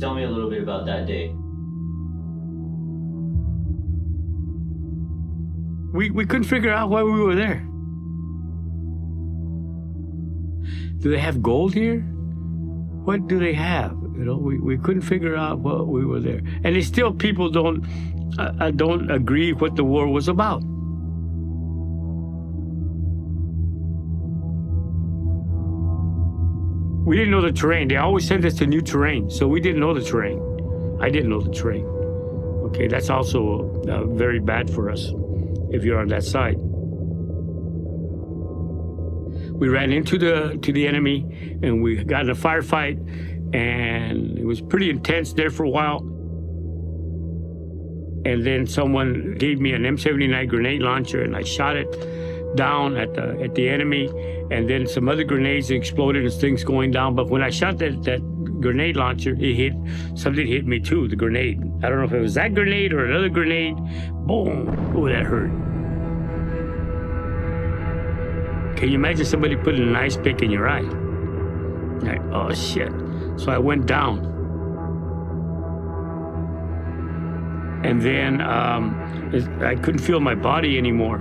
Tell me a little bit about that day. We couldn't figure out why we were there. Do they have gold here? What do they have? You know, we couldn't figure out what we were there. And it's still people don't agree what the war was about. We didn't know the terrain. They always sent us to new terrain, so we didn't know the terrain. I didn't know the terrain. Okay, that's also very bad for us if you're on that side. We ran into the enemy, and we got in a firefight, and it was pretty intense there for a while. And then someone gave me an M79 grenade launcher, and I shot it down at the enemy, and then some other grenades exploded and things going down. But when I shot that grenade launcher, something hit me too, the grenade. I don't know if it was that grenade or another grenade. Boom! Oh, that hurt. Can you imagine somebody putting an ice pick in your eye? Like, oh shit. So I went down. And then I couldn't feel my body anymore.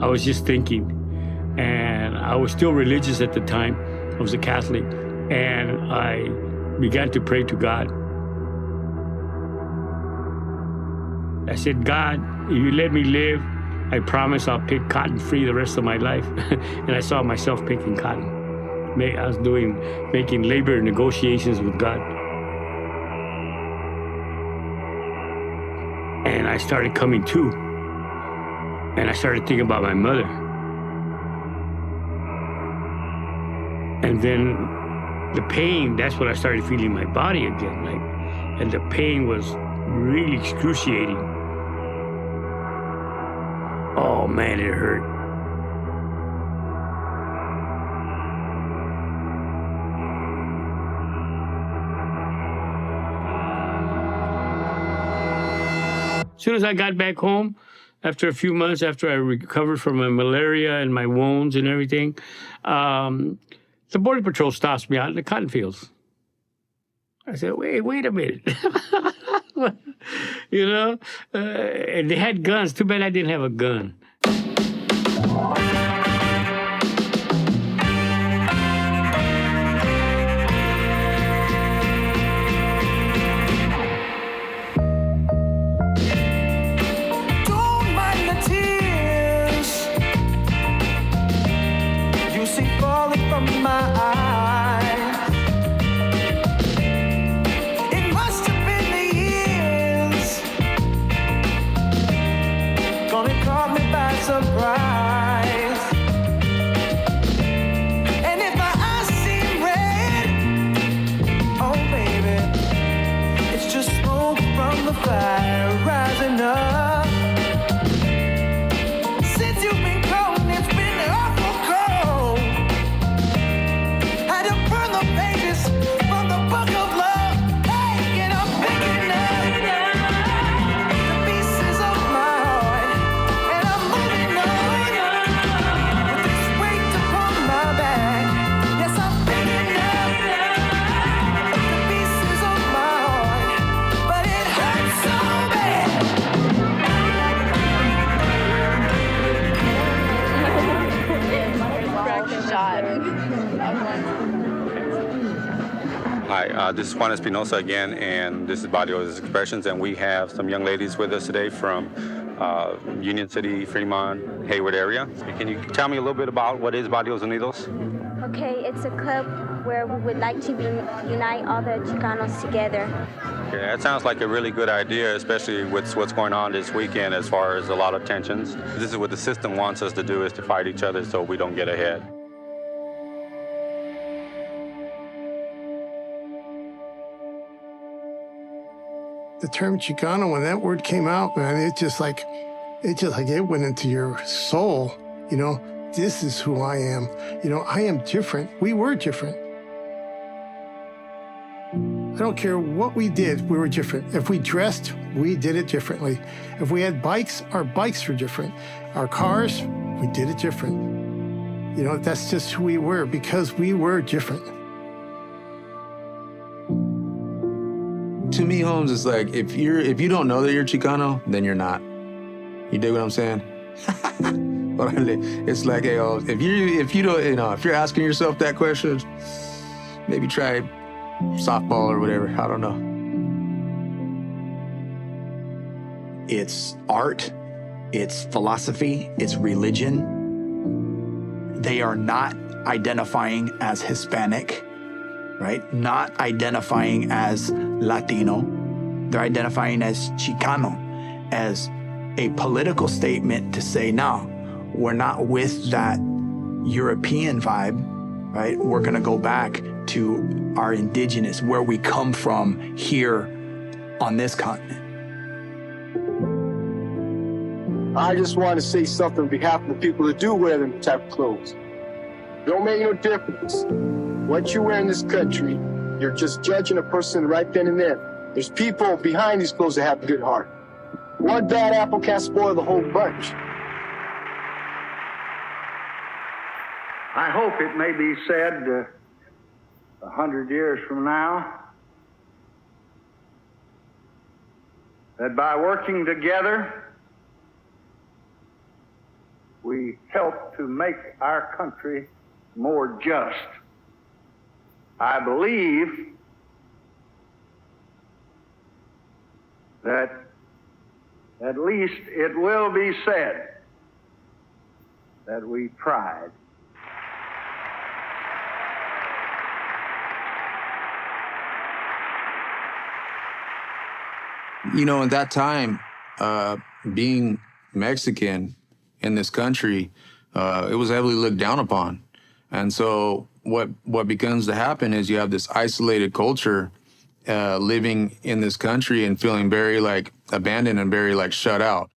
I was just thinking. And I was still religious at the time. I was a Catholic. And I began to pray to God. I said, God, if you let me live, I promise I'll pick cotton free the rest of my life. And I saw myself picking cotton. I was making labor negotiations with God. And I started coming to. And I started thinking about my mother. And then the pain, that's when I started feeling my body again. And the pain was really excruciating. Oh man, it hurt. As soon as I got back home, after a few months after I recovered from my malaria and my wounds and everything, the Border Patrol stops me out in the cotton fields. I said, wait a minute. You know? And they had guns. Too bad I didn't have a gun. Don't mind the tears you see falling from my eyes. It must have been the years gonna caught me by surprise. And if my eyes seem red, oh baby, it's just smoke from the fire rising up. Since you've been gone, it's been awful cold. Had to burn the pages from the book of love. Hey, and I'm picking up the pieces of my heart, and I'm moving on with this weight upon my back. Yes, I'm picking up the pieces of my heart, but it hurts so bad. Hi, this is Juan Espinosa again, and this is Barrios Expressions, and we have some young ladies with us today from Union City, Fremont, Hayward area. Can you tell me a little bit about what is Barrios Unidos? Okay, it's a club where we would like to unite all the Chicanos together. Okay, that sounds like a really good idea, especially with what's going on this weekend as far as a lot of tensions. This is what the system wants us to do, is to fight each other so we don't get ahead. The term Chicano, when that word came out, man, it went into your soul. You know, this is who I am. You know, I am different. We were different. I don't care what we did, we were different. If we dressed, we did it differently. If we had bikes, our bikes were different. Our cars, we did it different. You know, that's just who we were because we were different. To me, Holmes, is like if you don't know that you're Chicano, then you're not. You dig what I'm saying? It's like, hey, if you don't, if you're asking yourself that question, maybe try softball or whatever. I don't know. It's art, it's philosophy, it's religion. They are not identifying as Hispanic, right? Not identifying as Latino. They're identifying as Chicano, as a political statement to say, no, we're not with that European vibe, right? We're gonna go back to our indigenous, where we come from here on this continent. I just want to say something on behalf of the people that do wear them type of clothes. Don't make no difference what you wear in this country. You're just judging a person right then and there. There's people behind these clothes that have a good heart. One bad apple can't spoil the whole bunch. I hope it may be said 100 years from now that by working together, we help to make our country more just. I believe that at least it will be said that we tried. You know, at that time, being Mexican in this country, it was heavily looked down upon. And so what begins to happen is you have this isolated culture living in this country and feeling very like abandoned and very like shut out.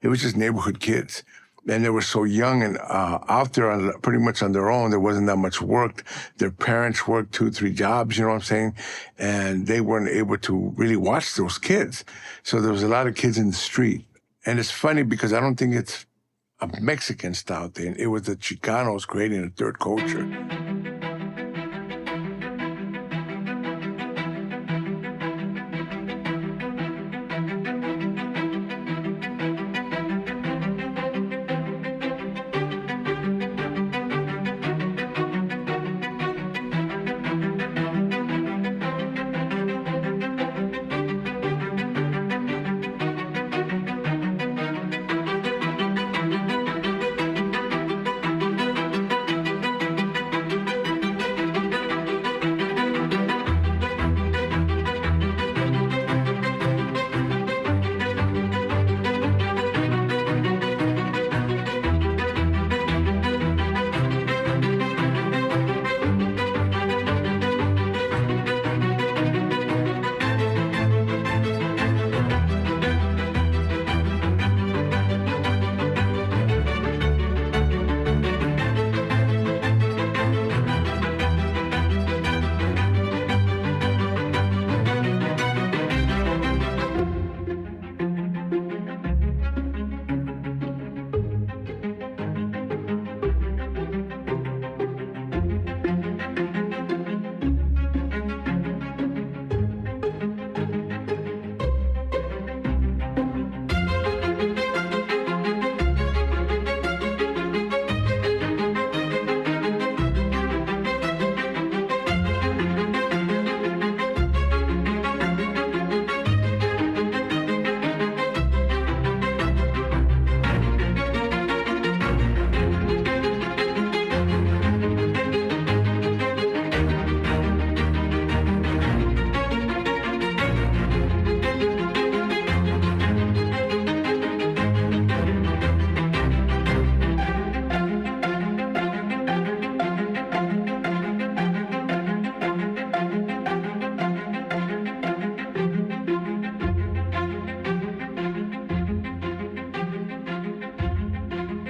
It was just neighborhood kids. And they were so young and out there pretty much on their own. There wasn't that much work. Their parents worked 2, 3 jobs, you know what I'm saying? And they weren't able to really watch those kids. So there was a lot of kids in the street. And it's funny because I don't think it's a Mexican style thing. It was the Chicanos creating a third culture.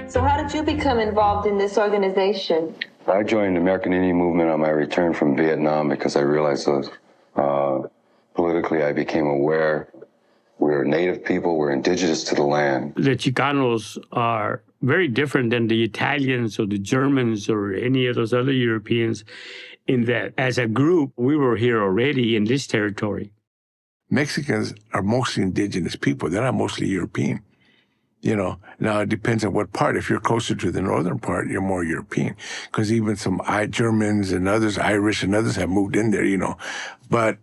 So how did you become involved in this organization? I joined the American Indian movement on my return from Vietnam because I realized quickly I became aware we're native people, we're indigenous to the land. The Chicanos are very different than the Italians or the Germans or any of those other Europeans in that as a group, we were here already in this territory. Mexicans are mostly indigenous people. They're not mostly European. You know, now it depends on what part. If you're closer to the northern part, you're more European. Because even some Germans and others, Irish and others have moved in there, you know. But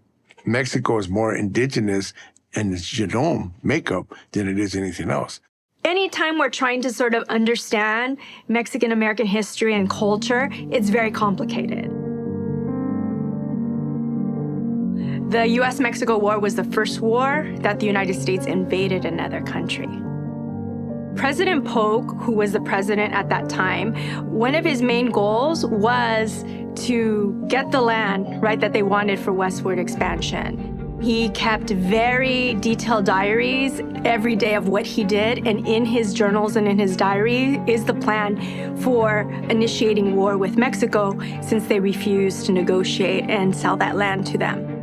Mexico is more indigenous in its genome makeup than it is anything else. Anytime we're trying to sort of understand Mexican-American history and culture, it's very complicated. The U.S.-Mexico War was the first war that the United States invaded another country. President Polk, who was the president at that time, one of his main goals was to get the land, right, that they wanted for westward expansion. He kept very detailed diaries every day of what he did, and in his journals and in his diary is the plan for initiating war with Mexico since they refused to negotiate and sell that land to them.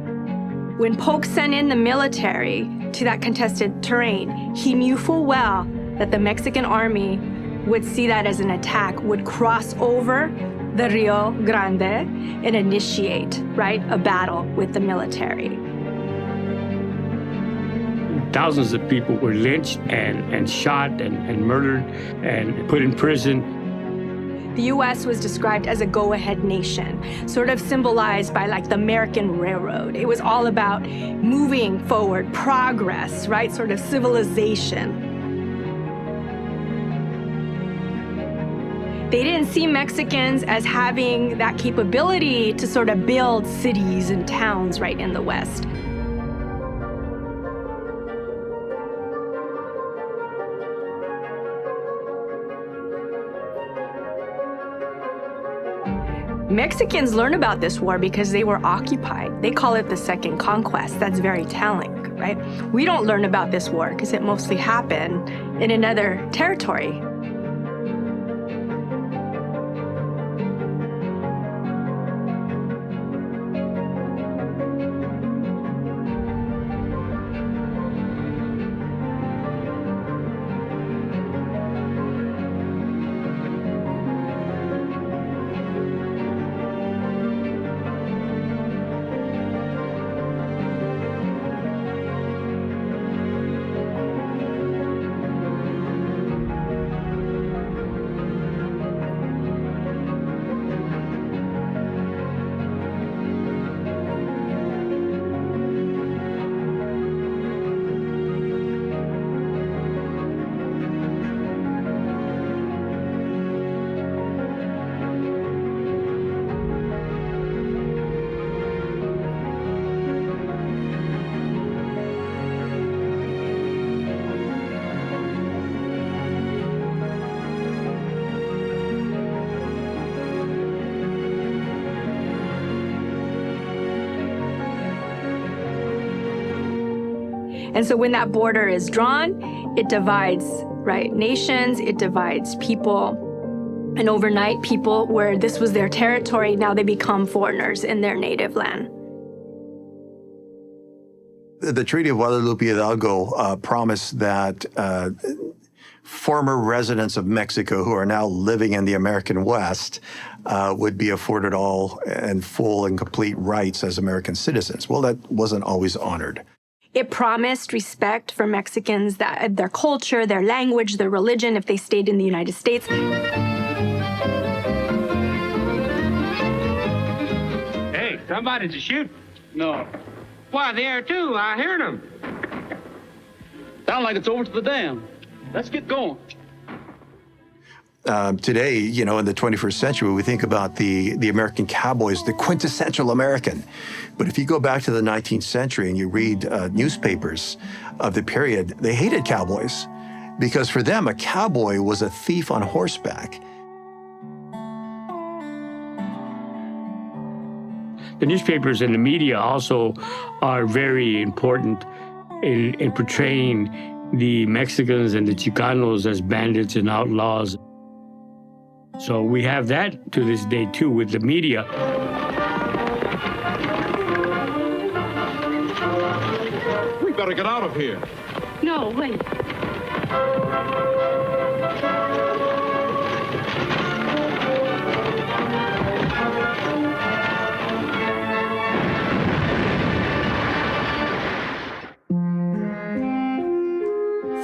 When Polk sent in the military to that contested terrain, he knew full well that the Mexican army would see that as an attack, would cross over the Rio Grande and initiate, right, a battle with the military. Thousands of people were lynched and shot and murdered and put in prison. The U.S. was described as a go-ahead nation, sort of symbolized by like the American Railroad. It was all about moving forward, progress, right, sort of civilization. They didn't see Mexicans as having that capability to sort of build cities and towns right in the West. Mexicans learn about this war because they were occupied. They call it the Second Conquest. That's very telling, right? We don't learn about this war because it mostly happened in another territory. And so when that border is drawn, it divides, right, nations, it divides people. And overnight, people, where this was their territory, now they become foreigners in their native land. The Treaty of Guadalupe Hidalgo promised that former residents of Mexico who are now living in the American West would be afforded all and full and complete rights as American citizens. Well, that wasn't always honored. It promised respect for Mexicans, that their culture, their language, their religion, if they stayed in the United States. Hey, somebody's shooting. No. Why, there too. I heard them. Sound like it's over to the dam. Let's get going. Today, you know, in the 21st century, we think about the American cowboys, the quintessential American. But if you go back to the 19th century and you read newspapers of the period, they hated cowboys because for them, a cowboy was a thief on horseback. The newspapers and the media also are very important in portraying the Mexicans and the Chicanos as bandits and outlaws. So we have that to this day, too, with the media. better get out of here. No, wait.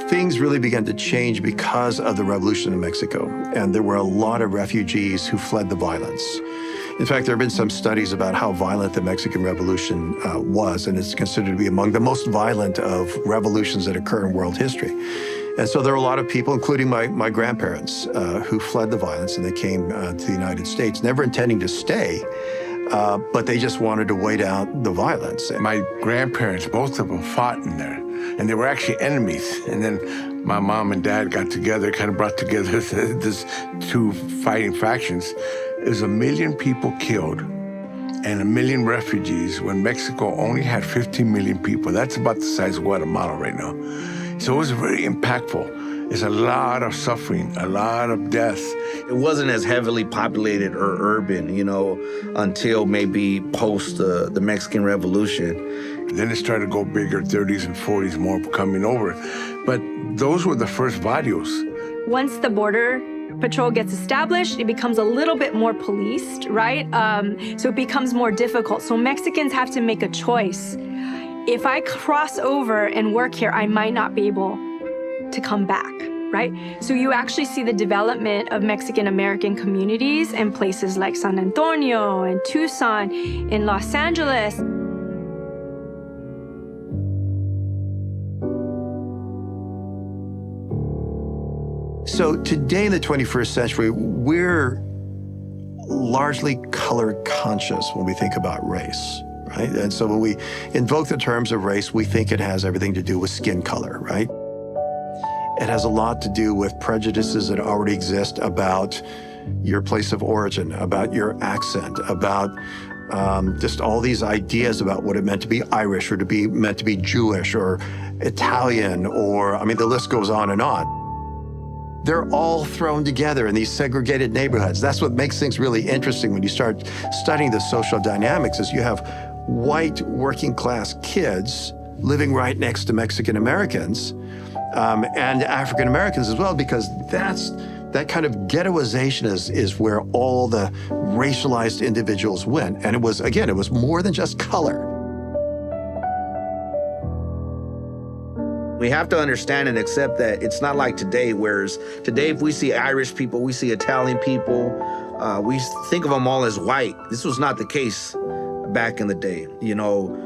Things really began to change because of the revolution in Mexico, and there were a lot of refugees who fled the violence. In fact, there have been some studies about how violent the Mexican Revolution was, and it's considered to be among the most violent of revolutions that occur in world history. And so there were a lot of people, including my grandparents, who fled the violence, and they came to the United States, never intending to stay, but they just wanted to wait out the violence. My grandparents, both of them, fought in there, and they were actually enemies. And then my mom and dad got together, kind of brought together this two fighting factions. It was 1 million people killed and 1 million refugees when Mexico only had 15 million people. That's about the size of Guatemala right now. So it was very impactful. There's a lot of suffering, a lot of death. It wasn't as heavily populated or urban, you know, until maybe post the Mexican Revolution. Then it started to go bigger, 30s and 40s, more coming over. But those were the first barrios. Once the border patrol gets established, it becomes a little bit more policed, right? So it becomes more difficult. So Mexicans have to make a choice. If I cross over and work here, I might not be able to come back, right? So you actually see the development of Mexican-American communities in places like San Antonio and Tucson, in Los Angeles. So today in the 21st century, we're largely color conscious when we think about race, right? And so when we invoke the terms of race, we think it has everything to do with skin color, right? It has a lot to do with prejudices that already exist about your place of origin, about your accent, about just all these ideas about what it meant to be Irish or to be meant to be Jewish or Italian, or, I mean, the list goes on and on. They're all thrown together in these segregated neighborhoods. That's what makes things really interesting when you start studying the social dynamics, is you have white working class kids living right next to Mexican Americans and African Americans as well, because that kind of ghettoization is where all the racialized individuals went. And it was, again, it was more than just color. We have to understand and accept that it's not like today, whereas today if we see Irish people, we see Italian people, we think of them all as white. This was not the case back in the day. You know,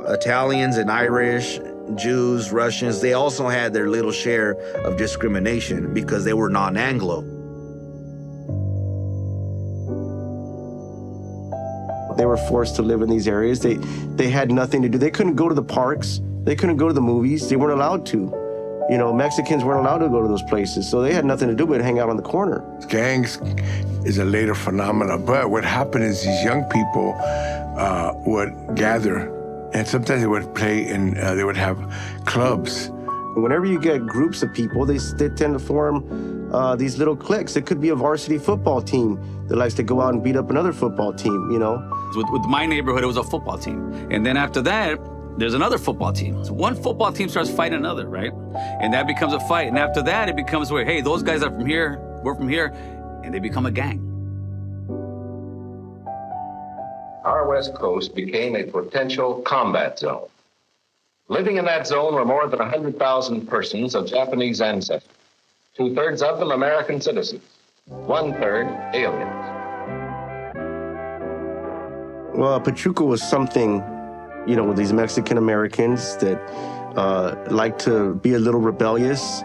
Italians and Irish, Jews, Russians, they also had their little share of discrimination because they were non-Anglo. They were forced to live in these areas. They had nothing to do. They couldn't go to the parks. They couldn't go to the movies. They weren't allowed to. You know, Mexicans weren't allowed to go to those places, so they had nothing to do but hang out on the corner. Gangs is a later phenomenon, but what happened is these young people would gather, and sometimes they would play in, they would have clubs. Whenever you get groups of people, they tend to form these little cliques. It could be a varsity football team that likes to go out and beat up another football team, you know? With my neighborhood, it was a football team. And then after that, there's another football team. So one football team starts fighting another, right? And that becomes a fight. And after that, it becomes where, hey, those guys are from here, we're from here, and they become a gang. Our West Coast became a potential combat zone. Living in that zone were more than 100,000 persons of Japanese ancestry, 2/3 of them American citizens, 1/3 aliens. Well, Pachuco was something, you know, with these Mexican Americans that like to be a little rebellious.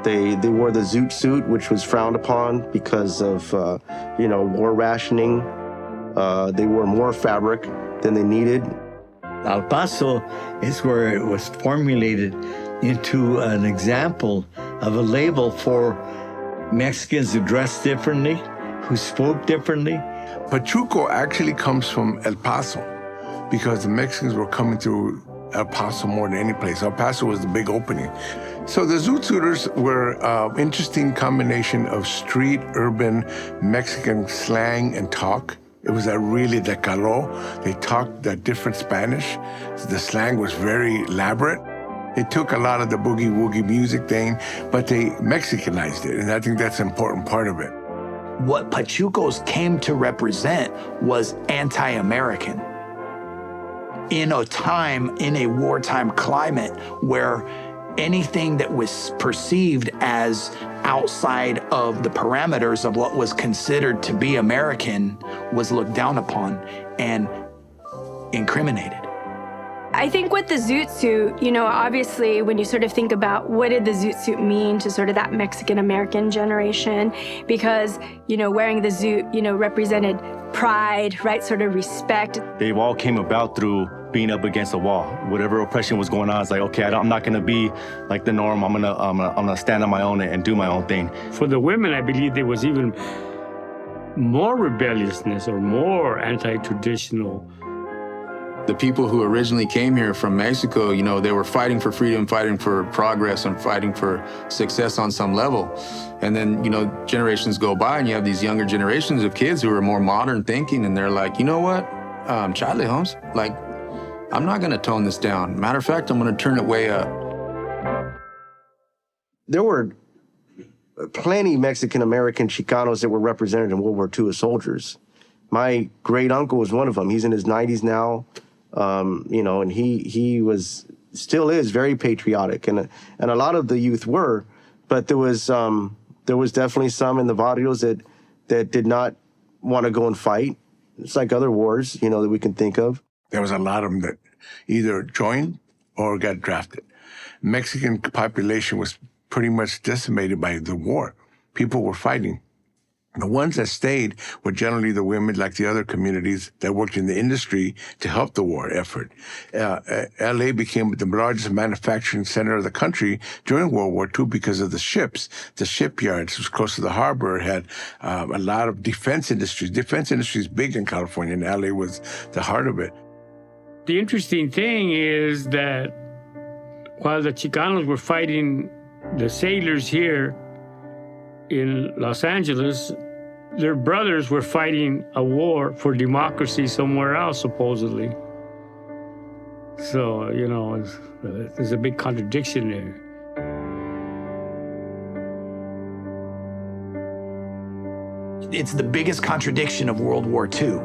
They wore the zoot suit, which was frowned upon because of, you know, war rationing. They wore more fabric than they needed. El Paso is where it was formulated into an example of a label for Mexicans who dressed differently, who spoke differently. Pachuco actually comes from El Paso because the Mexicans were coming through El Paso more than any place. El Paso was the big opening. So the Zoot Suiters were an interesting combination of street, urban, Mexican slang and talk. It was really de calor. They talked that different Spanish. The slang was very elaborate. They took a lot of the boogie-woogie music thing, but they Mexicanized it, and I think that's an important part of it. What Pachucos came to represent was anti-American. In a time, in a wartime climate where anything that was perceived as outside of the parameters of what was considered to be American was looked down upon and incriminated. I think with the zoot suit, you know, obviously when you sort of think about what did the zoot suit mean to sort of that Mexican-American generation, because, you know, wearing the zoot, you know, represented pride, right, sort of respect. They all came about through being up against a wall. Whatever oppression was going on, it's like, okay, I'm not gonna be like the norm. I'm gonna stand on my own and do my own thing. For the women, I believe there was even more rebelliousness or more anti-traditional. The people who originally came here from Mexico, you know, they were fighting for freedom, fighting for progress, and fighting for success on some level. And then, you know, generations go by and you have these younger generations of kids who are more modern thinking, and they're like, you know what, Charlie Holmes, like, I'm not gonna tone this down. Matter of fact, I'm gonna turn it way up. There were plenty Mexican-American Chicanos that were represented in World War II as soldiers. My great uncle was one of them. He's in his 90s now. You know, and he still is very patriotic, and a lot of the youth were, but there was definitely some in the barrios that did not want to go and fight. It's like other wars, you know, that we can think of. There was a lot of them that either joined or got drafted. Mexican population was pretty much decimated by the war. People were fighting. The ones that stayed were generally the women, like the other communities that worked in the industry to help the war effort. LA became the largest manufacturing center of the country during World War II because of the ships. The shipyards was close to the harbor. It had a lot of defense industries. Defense industry is big in California, and LA was the heart of it. The interesting thing is that while the Chicanos were fighting the sailors here in Los Angeles, their brothers were fighting a war for democracy somewhere else, supposedly. So, you know, there's a big contradiction there. It's the biggest contradiction of World War II.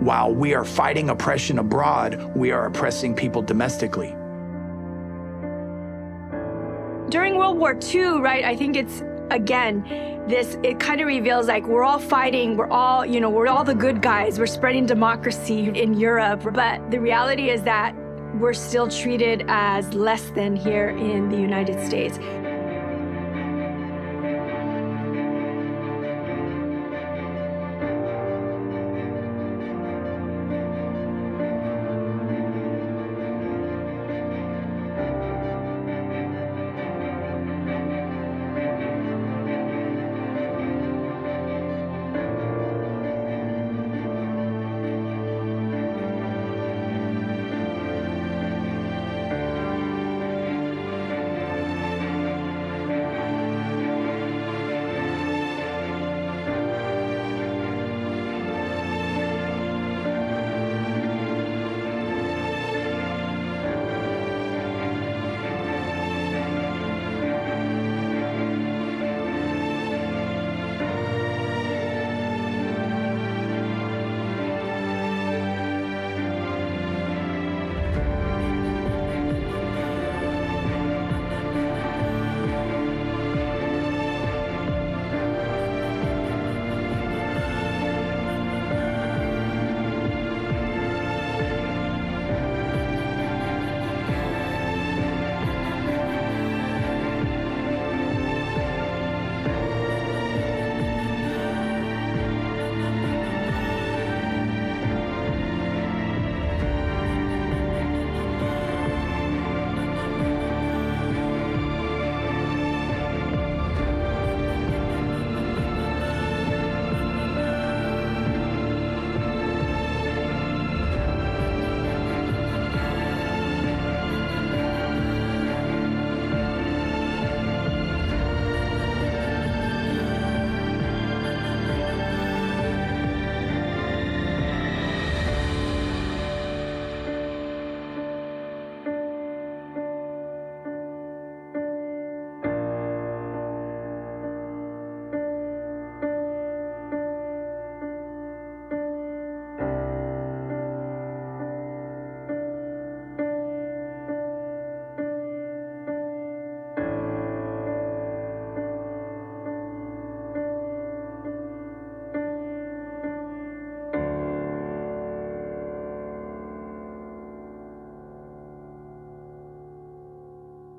While we are fighting oppression abroad, we are oppressing people domestically. During World War II, right, I think it's, again, it kind of reveals like we're all fighting, we're all the good guys, we're spreading democracy in Europe, but the reality is that we're still treated as less than here in the United States.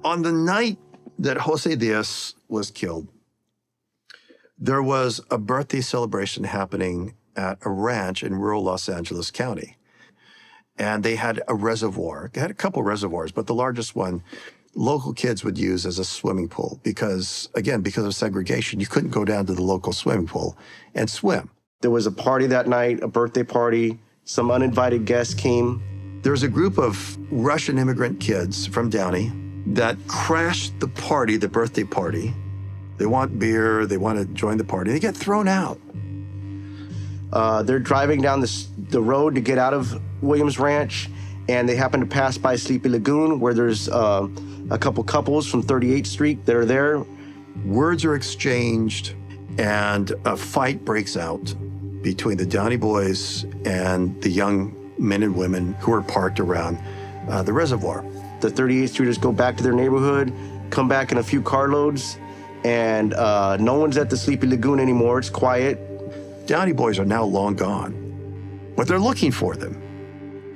On the night that Jose Diaz was killed, there was a birthday celebration happening at a ranch in rural Los Angeles County. And they had a reservoir. They had a couple reservoirs, but the largest one, local kids would use as a swimming pool because, again, because of segregation, you couldn't go down to the local swimming pool and swim. There was a party that night, a birthday party. Some uninvited guests came. There was a group of Russian immigrant kids from Downey that crashed the party, the birthday party. They want beer, they want to join the party. They get thrown out. They're driving down the road to get out of Williams Ranch, and they happen to pass by Sleepy Lagoon, where there's a couple couples from 38th Street that are there. Words are exchanged, and a fight breaks out between the Downey boys and the young men and women who are parked around the reservoir. The 38th Streeters go back to their neighborhood, come back in a few carloads, and no one's at the Sleepy Lagoon anymore. It's quiet. Downey boys are now long gone, but they're looking for them.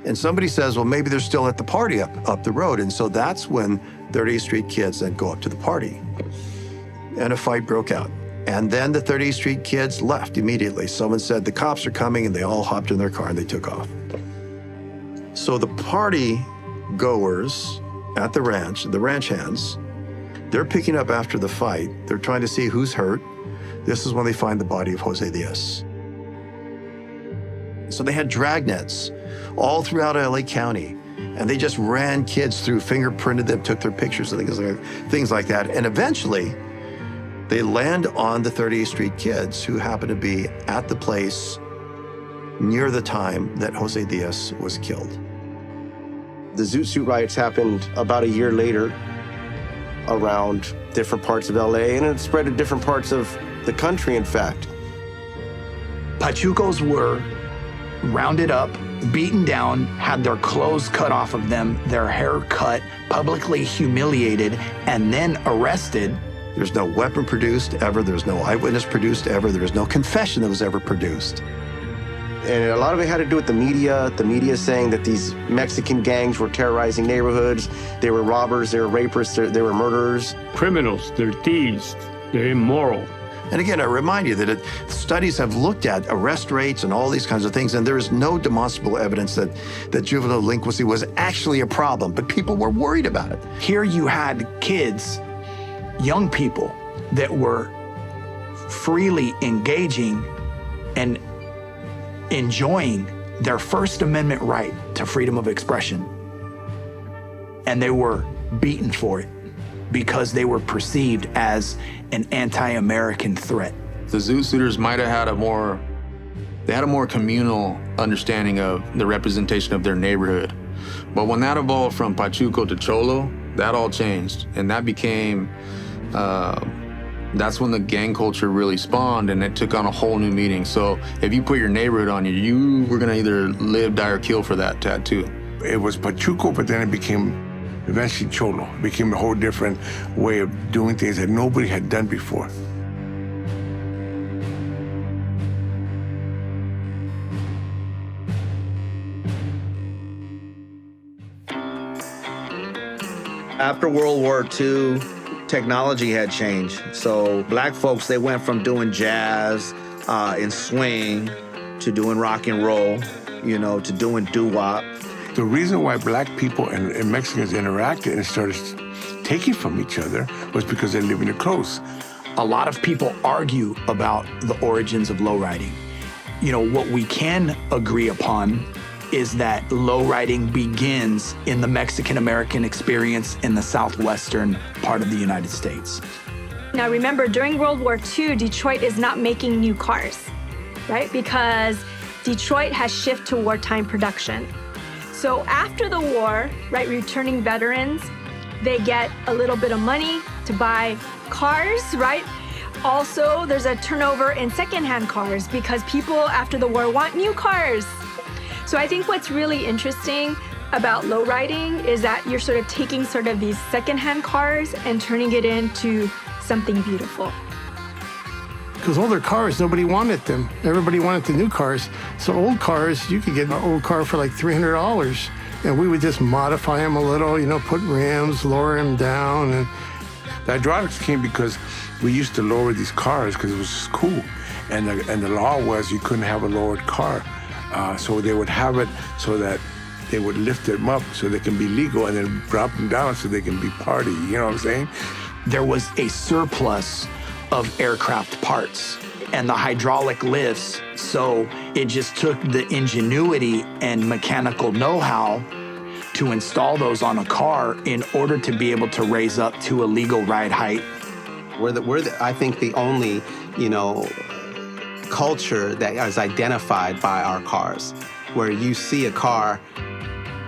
And somebody says, well, maybe they're still at the party up the road. And so that's when 38th Street kids then go up to the party. And a fight broke out. And then the 38th Street kids left immediately. Someone said, the cops are coming, and they all hopped in their car and they took off. So the party goers at the ranch hands, they're picking up after the fight. They're trying to see who's hurt. This is when they find the body of Jose Diaz. So they had dragnets all throughout LA County, and they just ran kids through, fingerprinted them, took their pictures, and things like that. And eventually, they land on the 38th Street kids who happen to be at the place near the time that Jose Diaz was killed. The Zoot Suit riots happened about a year later around different parts of LA, and it spread to different parts of the country, in fact. Pachucos were rounded up, beaten down, had their clothes cut off of them, their hair cut, publicly humiliated, and then arrested. There's no weapon produced ever. There's no eyewitness produced ever. There was no confession that was ever produced. And a lot of it had to do with the media saying that these Mexican gangs were terrorizing neighborhoods. They were robbers, they were rapists, they were murderers. Criminals, they're thieves, they're immoral. And again, I remind you that studies have looked at arrest rates and all these kinds of things, and there is no demonstrable evidence that juvenile delinquency was actually a problem, but people were worried about it. Here you had kids, young people, that were freely engaging and enjoying their First Amendment right to freedom of expression. And they were beaten for it because they were perceived as an anti-American threat. The Zoot Suiters might have had a more communal understanding of the representation of their neighborhood. But when that evolved from Pachuco to Cholo, that all changed. And that became, that's when the gang culture really spawned, and it took on a whole new meaning. So if you put your neighborhood on you, you were gonna either live, die, or kill for that tattoo. It was Pachuco, but then it became eventually Cholo. It became a whole different way of doing things that nobody had done before. After World War II, technology had changed. So black folks, they went from doing jazz and swing to doing rock and roll, to doing doo-wop. The reason why black people and Mexicans interacted and started taking from each other was because they're living close. A lot of people argue about the origins of lowriding. What we can agree upon is that lowriding begins in the Mexican-American experience in the southwestern part of the United States. Now remember, during World War II, Detroit is not making new cars, right? Because Detroit has shifted to wartime production. So after the war, right, returning veterans, they get a little bit of money to buy cars, right? Also, there's a turnover in secondhand cars because people after the war want new cars. So I think what's really interesting about lowriding is that you're sort of taking sort of these secondhand cars and turning it into something beautiful. Because older cars, nobody wanted them. Everybody wanted the new cars. So old cars, you could get an old car for like $300. And we would just modify them a little, put rims, lower them down. And the hydraulics came because we used to lower these cars because it was just cool. And the law was you couldn't have a lowered car. So they would have it so that they would lift them up so they can be legal and then drop them down so they can be party. You know what I'm saying? There was a surplus of aircraft parts and the hydraulic lifts. So it just took the ingenuity and mechanical know-how to install those on a car in order to be able to raise up to a legal ride height. I think, the only, culture that is identified by our cars, where you see a car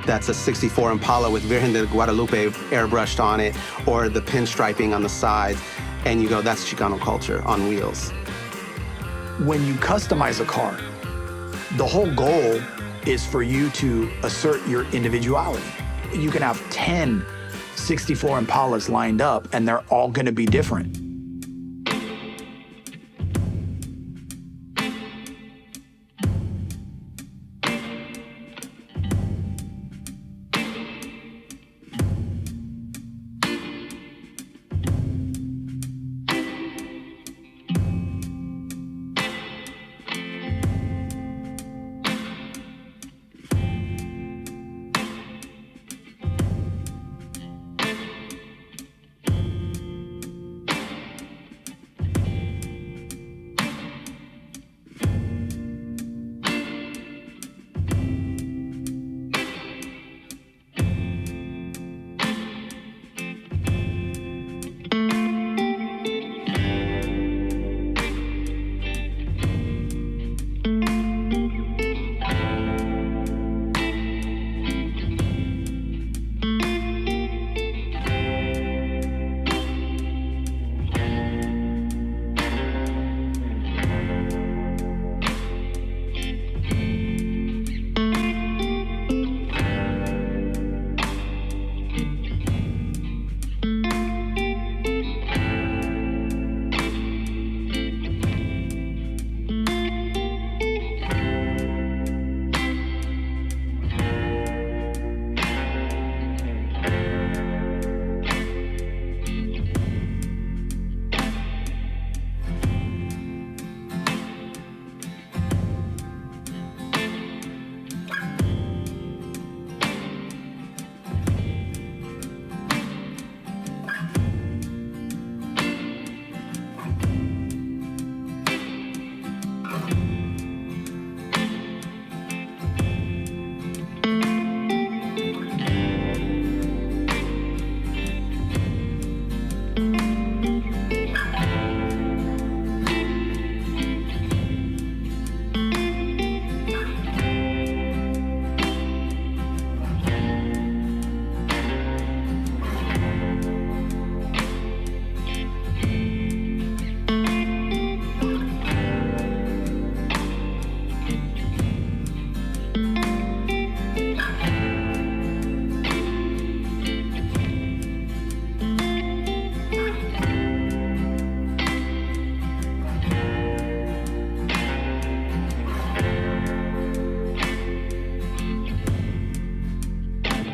that's a 64 Impala with Virgen de Guadalupe airbrushed on it, or the pinstriping on the sides, and you go, that's Chicano culture on wheels. When you customize a car, the whole goal is for you to assert your individuality. You can have 10 64 Impalas lined up, and they're all going to be different.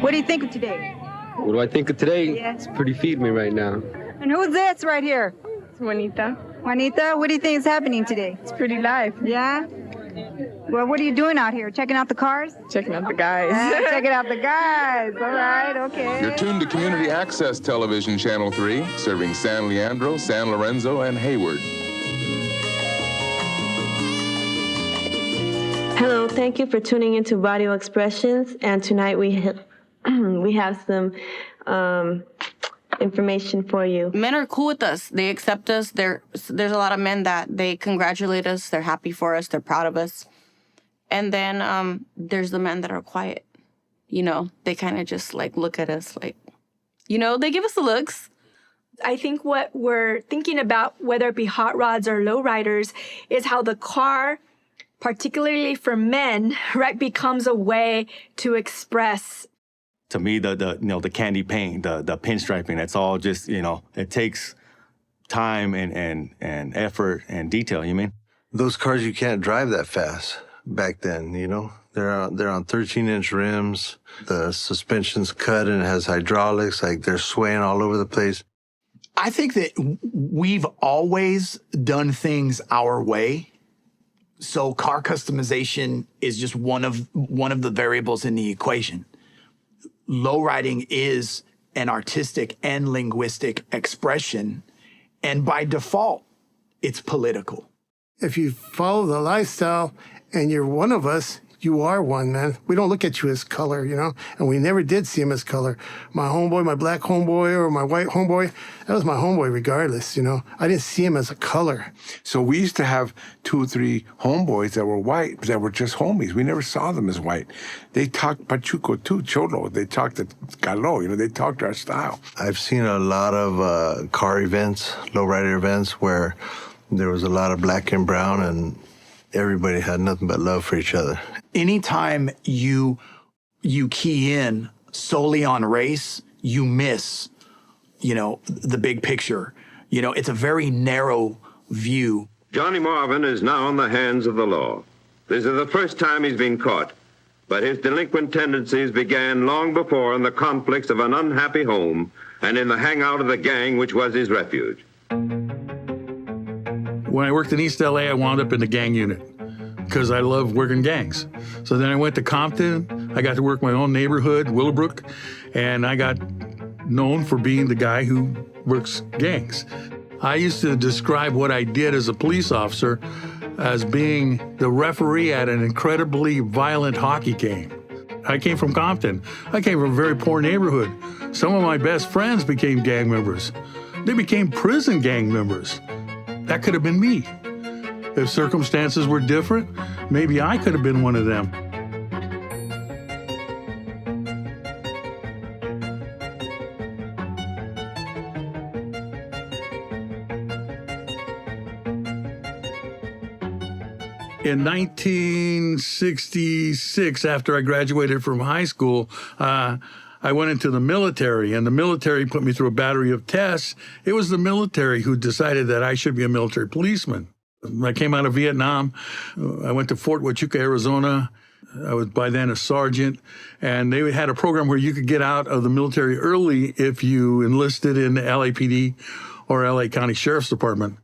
What do you think of today? What do I think of today? Yeah. It's pretty feed me right now. And who's this right here? It's Juanita. Juanita, what do you think is happening today? It's pretty live. Yeah? Well, what are you doing out here? Checking out the cars? Checking out the guys. Checking out the guys. All right, okay. You're tuned to Community Access Television Channel 3, serving San Leandro, San Lorenzo, and Hayward. Hello, thank you for tuning into Barrio Expressions, and tonight we have some information for you. Men are cool with us. They accept us. There's a lot of men that they congratulate us. They're happy for us. They're proud of us. And then there's the men that are quiet. You know, they kind of just like look at us like, you know, they give us the looks. I think what we're thinking about, whether it be hot rods or lowriders, is how the car, particularly for men, right, becomes a way to express. To me, the candy paint, the pinstriping, that's all just, it takes time and effort and detail, you mean? Those cars, you can't drive that fast. back then, you know? They're on 13-inch rims. The suspension's cut and it has hydraulics, like they're swaying all over the place. I think that we've always done things our way. So car customization is just one of the variables in the equation. Lowriding is an artistic and linguistic expression, and by default, it's political. If you follow the lifestyle and you're one of us, you are one, man. We don't look at you as color, you know? And we never did see him as color. My homeboy, my black homeboy, or my white homeboy, that was my homeboy regardless, you know? I didn't see him as a color. So we used to have 2 or 3 homeboys that were white, that were just homies. We never saw them as white. They talked Pachuco too, Cholo. They talked the Galo, you know, they talked our style. I've seen a lot of car events, lowrider events, where there was a lot of black and brown, and everybody had nothing but love for each other. Anytime you key in solely on race, you miss, you know, the big picture. You know, it's a very narrow view. Johnny Marvin is now in the hands of the law. This is the first time he's been caught, but his delinquent tendencies began long before in the conflicts of an unhappy home and in the hangout of the gang which was his refuge. When I worked in East LA, I wound up in the gang unit because I love working gangs. So then I went to Compton. I got to work my own neighborhood, Willowbrook, and I got known for being the guy who works gangs. I used to describe what I did as a police officer as being the referee at an incredibly violent hockey game. I came from Compton. I came from a very poor neighborhood. Some of my best friends became gang members. They became prison gang members. That could have been me. If circumstances were different, maybe I could have been one of them. In 1966, after I graduated from high school, I went into the military, and the military put me through a battery of tests. It was the military who decided that I should be a military policeman. When I came out of Vietnam, I went to Fort Huachuca, Arizona. I was by then a sergeant, and they had a program where you could get out of the military early if you enlisted in the LAPD or LA County Sheriff's Department.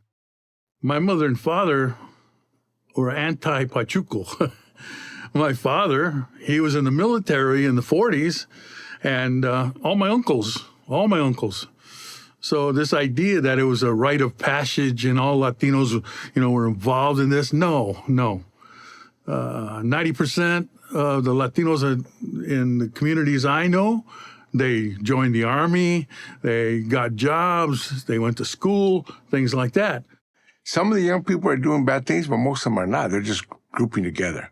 My mother and father were anti-Pachuco. My father, he was in the military in the 40s, and all my uncles. So this idea that it was a rite of passage and all Latinos, you know, were involved in this, no. 90% of the Latinos in the communities I know, they joined the Army, they got jobs, they went to school, things like that. Some of the young people are doing bad things, but most of them are not. They're just grouping together.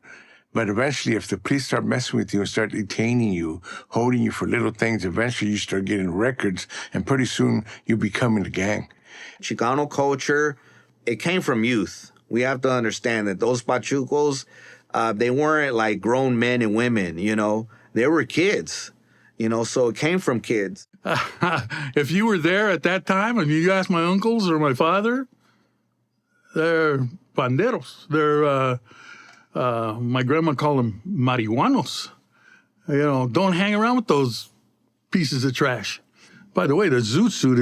But eventually, if the police start messing with you and start detaining you, holding you for little things, eventually you start getting records, and pretty soon you become in the gang. Chicano culture, it came from youth. We have to understand that those Pachucos, they weren't like grown men and women, you know. They were kids, you know, so it came from kids. If you were there at that time and you asked my uncles or my father, they're panderos. They're... my grandma called them marihuanos. You know, don't hang around with those pieces of trash. By the way, the zoot suit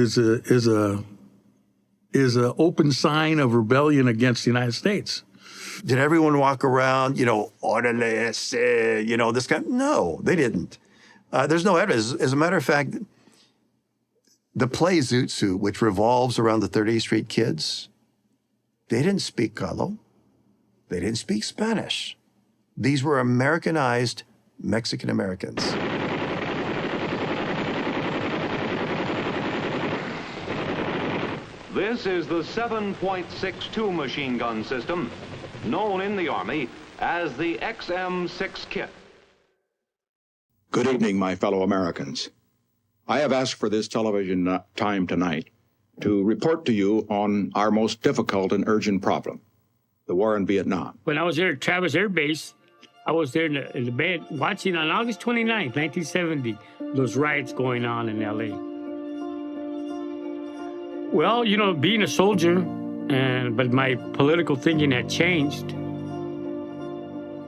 is a open sign of rebellion against the United States. Did everyone walk around, you know, orderly, you know, this kind? No, they didn't. There's no evidence. As a matter of fact, the play Zoot Suit, which revolves around the 30th Street kids, they didn't speak Galo. They didn't speak Spanish. These were Americanized Mexican Americans. This is the 7.62 machine gun system, known in the Army as the XM6 kit. Good evening, my fellow Americans. I have asked for this television time tonight to report to you on our most difficult and urgent problem, the war in Vietnam. When I was there at Travis Air Base, I was there in the bed watching on August 29th, 1970, those riots going on in L.A. Well, you know, being a soldier, but my political thinking had changed.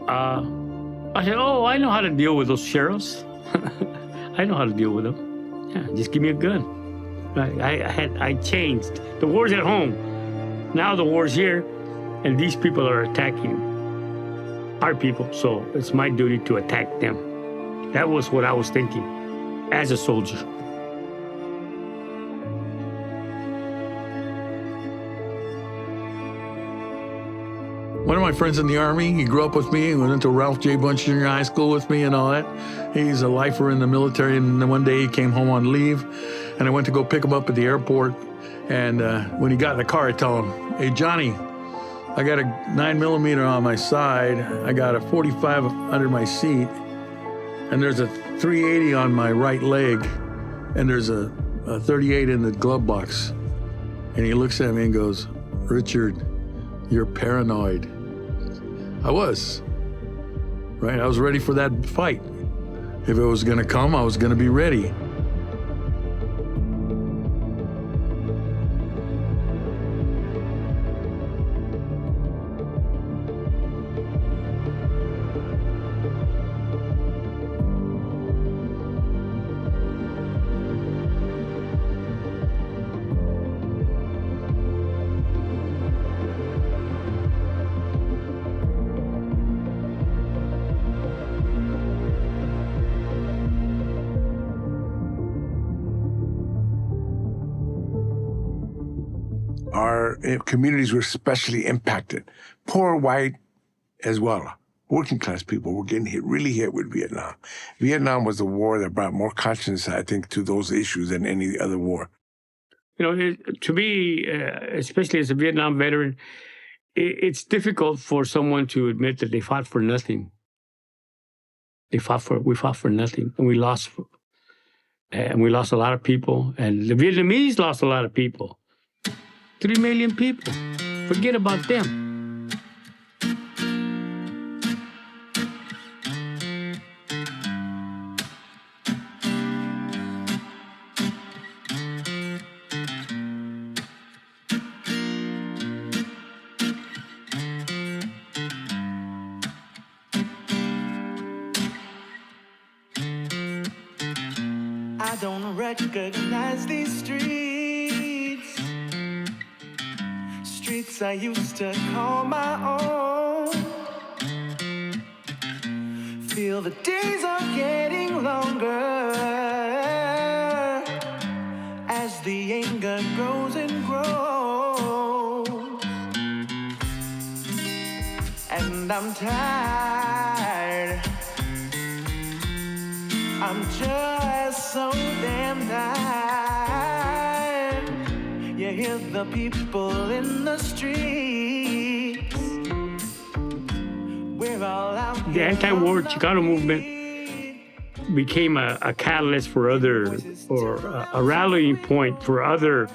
I said, oh, I know how to deal with those sheriffs. I know how to deal with them. Yeah, just give me a gun. I changed. The war's at home. Now the war's here, and these people are attacking our people. So it's my duty to attack them. That was what I was thinking as a soldier. One of my friends in the Army, he grew up with me, he went to Ralph J. Bunch Junior High School with me and all that. He's a lifer in the military, and then one day he came home on leave, and I went to go pick him up at the airport. And when he got in the car, I tell him, hey, Johnny, I got a 9mm on my side, I got a 45 under my seat, and there's a 380 on my right leg, and there's a 38 in the glove box. And he looks at me and goes, Richard, you're paranoid. I was, right? I was ready for that fight. If it was gonna come, I was gonna be ready. Our communities were especially impacted. Poor white as well. Working class people were getting really hit with Vietnam. Vietnam was the war that brought more conscience, I think, to those issues than any other war. You know, to me, especially as a Vietnam veteran, it's difficult for someone to admit that they fought for nothing. We fought for nothing, and we lost. And we lost a lot of people, and the Vietnamese lost a lot of people. 3 million people. Forget about them. I don't recognize these streets. Streets I used to call my own. Feel the days are getting longer as the anger grows and grows. And I'm tired. I'm just so damn tired. You hear the people in the streets. We're all out. The anti-war Chicano movement became a catalyst for other, or a rallying point for other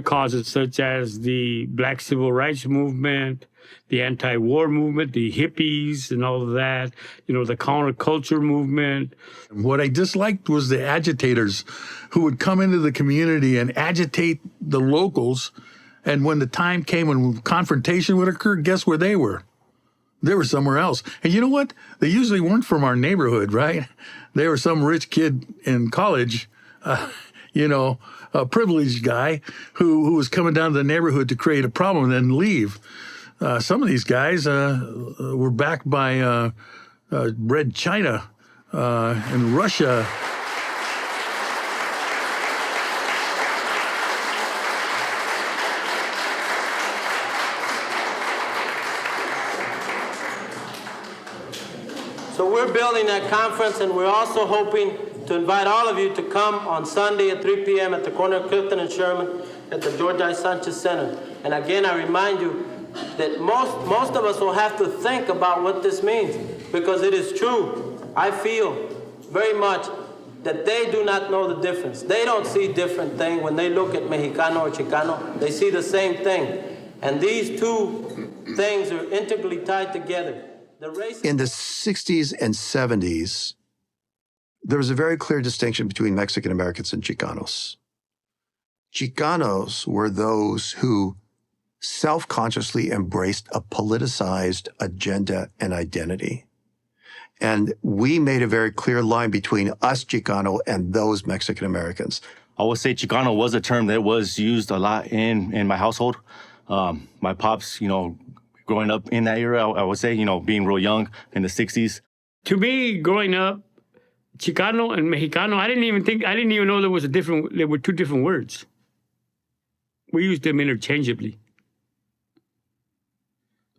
causes, such as the Black Civil Rights Movement, the anti-war movement, the hippies and all of that, you know, the counterculture movement. What I disliked was the agitators who would come into the community and agitate the locals. And when the time came when confrontation would occur, guess where they were? They were somewhere else. And you know what? They usually weren't from our neighborhood, right? They were some rich kid in college, you know, a privileged guy who was coming down to the neighborhood to create a problem and then leave. Some of these guys were backed by Red China and Russia. So we're building that conference, and we're also hoping to invite all of you to come on Sunday at 3 p.m. at the corner of Clifton and Sherman at the George I. Sanchez Center. And again, I remind you that most of us will have to think about what this means, because it is true. I feel very much that they do not know the difference. They don't see different thing when they look at Mexicano or Chicano. They see the same thing. And these two things are integrally tied together. In the 60s and 70s, there was a very clear distinction between Mexican Americans and Chicanos. Chicanos were those who self-consciously embraced a politicized agenda and identity. And we made a very clear line between us Chicano and those Mexican Americans. I would say Chicano was a term that was used a lot in my household. My pops, growing up in that era, I would say, being real young in the 60s. To me, growing up, Chicano and Mexicano, I didn't even know there were two different words. We used them interchangeably.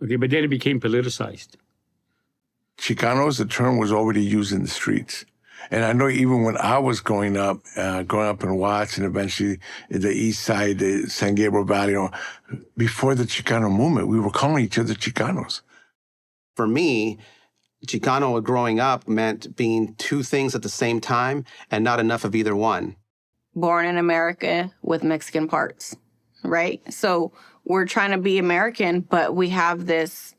Okay, but then it became politicized. Chicanos, the term was already used in the streets. And I know even when I was growing up in Watts and eventually the East Side, the San Gabriel Valley, before the Chicano movement, we were calling each other Chicanos. For me, Chicano growing up meant being two things at the same time and not enough of either one. Born in America with Mexican parts, right? So we're trying to be American, but we have this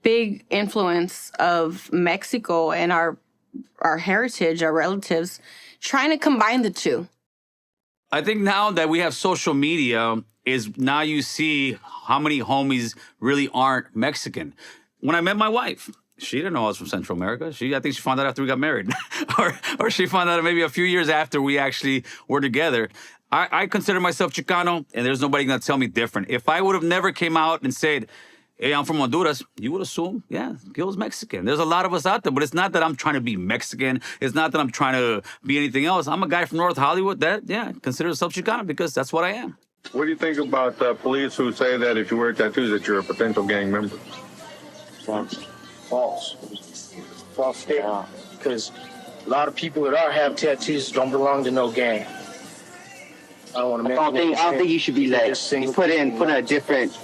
big influence of Mexico and our heritage, our relatives, trying to combine the two. I think now that we have social media is now you see how many homies really aren't Mexican. When I met my wife, she didn't know I was from Central America. I think she found out after we got married. or she found out maybe a few years after we actually were together. I consider myself Chicano, and there's nobody going to tell me different. If I would have never came out and said, hey, I'm from Honduras, you would assume, yeah, Gil's Mexican. There's a lot of us out there, but it's not that I'm trying to be Mexican. It's not that I'm trying to be anything else. I'm a guy from North Hollywood that, considers himself Chicano because that's what I am. What do you think about police who say that if you wear tattoos that you're a potential gang member? False. False statement. Because a lot of people that have tattoos don't belong to no gang. I don't think you should be like you put in a different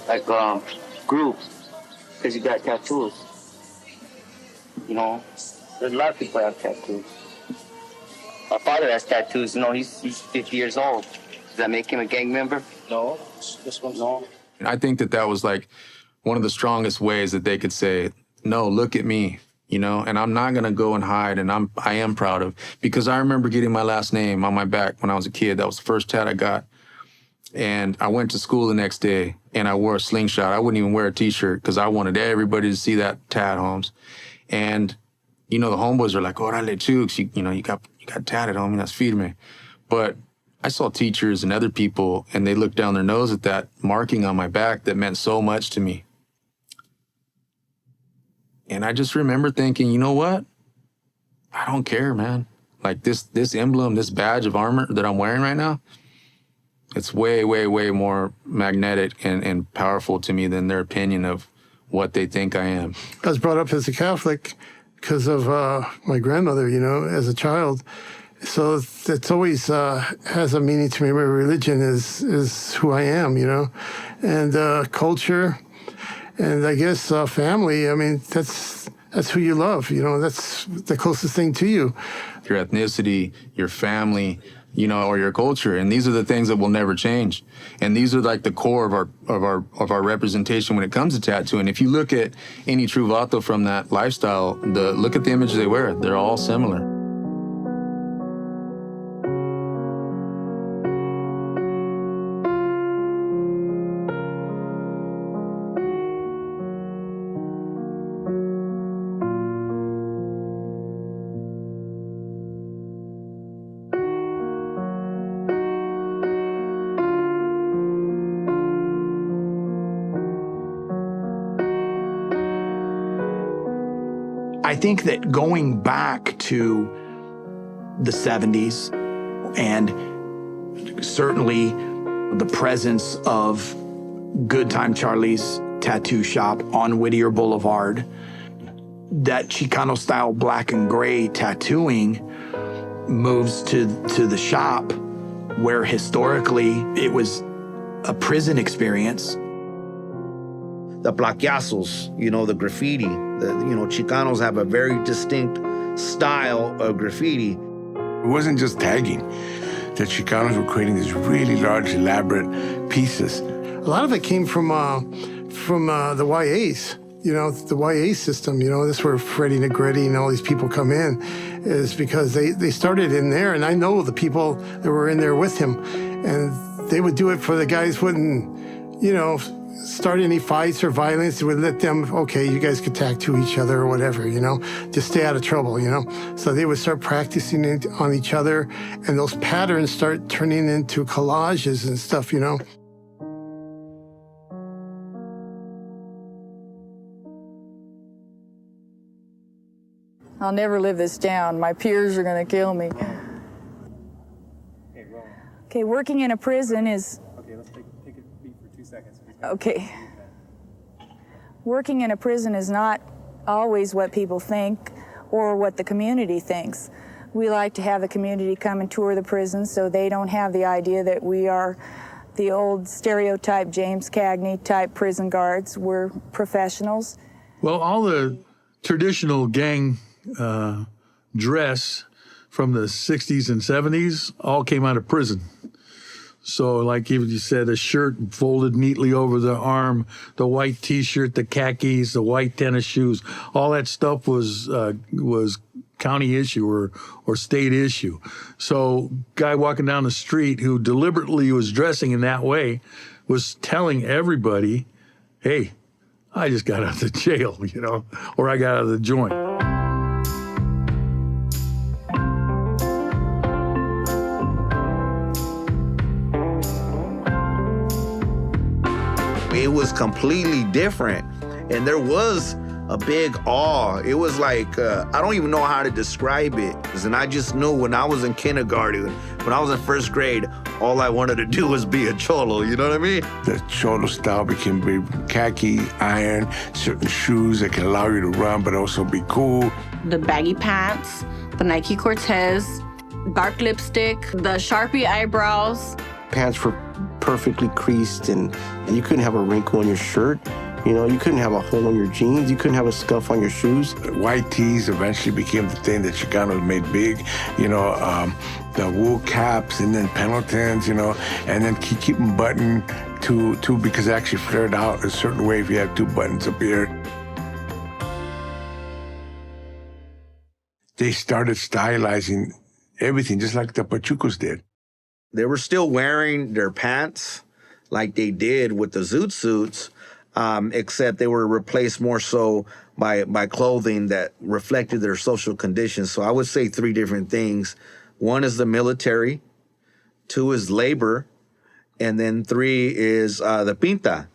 group because you got tattoos. There's a lot of people that have tattoos. My father has tattoos. He's 50 years old. Does that make him a gang member? No. This one's no. I think that was like one of the strongest ways that they could say, no, look at me, and I'm not gonna go and hide, and I am proud of, because I remember getting my last name on my back when I was a kid. That was the first tat I got. And I went to school the next day and I wore a slingshot. I wouldn't even wear a t-shirt because I wanted everybody to see that tat, Holmes. And, the homeboys are like, orale, Chooks, you got tatted, homie, that's firme. But I saw teachers and other people and they looked down their nose at that marking on my back that meant so much to me. And I just remember thinking, you know what? I don't care, man. Like this emblem, this badge of armor that I'm wearing right now, it's way, way, way more magnetic and powerful to me than their opinion of what they think I am. I was brought up as a Catholic because of my grandmother, as a child. So it's always has a meaning to me. My religion is who I am, and culture. And I guess family, that's who you love, that's the closest thing to you. Your ethnicity, your family, or your culture. And these are the things that will never change. And these are like the core of our representation when it comes to tattooing. If you look at any true vato from that lifestyle, look at the image they wear. They're all similar. I think that going back to the 70s and certainly the presence of Good Time Charlie's tattoo shop on Whittier Boulevard, that Chicano-style black and gray tattooing moves to the shop where historically it was a prison experience. The plaqueazos, the graffiti. Chicanos have a very distinct style of graffiti. It wasn't just tagging. The Chicanos were creating these really large, elaborate pieces. A lot of it came from the YAs. The YA system, this is where Freddie Negretti and all these people come in, is because they started in there, and I know the people that were in there with him, and they would do it for the guys wouldn't, start any fights or violence, it would let them, okay, you guys could tattoo each other or whatever, just stay out of trouble, So they would start practicing it on each other, and those patterns start turning into collages and stuff, I'll never live this down. My peers are going to kill me. Okay, working in a prison is... Okay, let's take a beat for 2 seconds. Okay. Working in a prison is not always what people think or what the community thinks. We like to have the community come and tour the prison so they don't have the idea that we are the old stereotype James Cagney type prison guards. We're professionals. Well, all the traditional gang dress from the 60s and 70s all came out of prison. So like even you said, a shirt folded neatly over the arm, the white T-shirt, the khakis, the white tennis shoes, all that stuff was county issue or state issue. So guy walking down the street who deliberately was dressing in that way was telling everybody, hey, I just got out of jail, or I got out of the joint. It was completely different. And there was a big awe. It was like, I don't even know how to describe it. And I just knew when I was in kindergarten, when I was in first grade, all I wanted to do was be a cholo, you know what I mean? The cholo style became very khaki, iron, certain shoes that can allow you to run but also be cool. The baggy pants, the Nike Cortez, dark lipstick, the Sharpie eyebrows. Pants were perfectly creased and you couldn't have a wrinkle on your shirt. You couldn't have a hole in your jeans. You couldn't have a scuff on your shoes. White tees eventually became the thing that Chicanos made big. The wool caps and then Pendletons, and then keep them buttoned too because it actually flared out a certain way if you had 2 buttons up here. They started stylizing everything just like the Pachucos did. They were still wearing their pants like they did with the zoot suits, except they were replaced more so by clothing that reflected their social conditions. So I would say 3 different things. 1 is the military, 2 is labor, and then 3 is the pinta.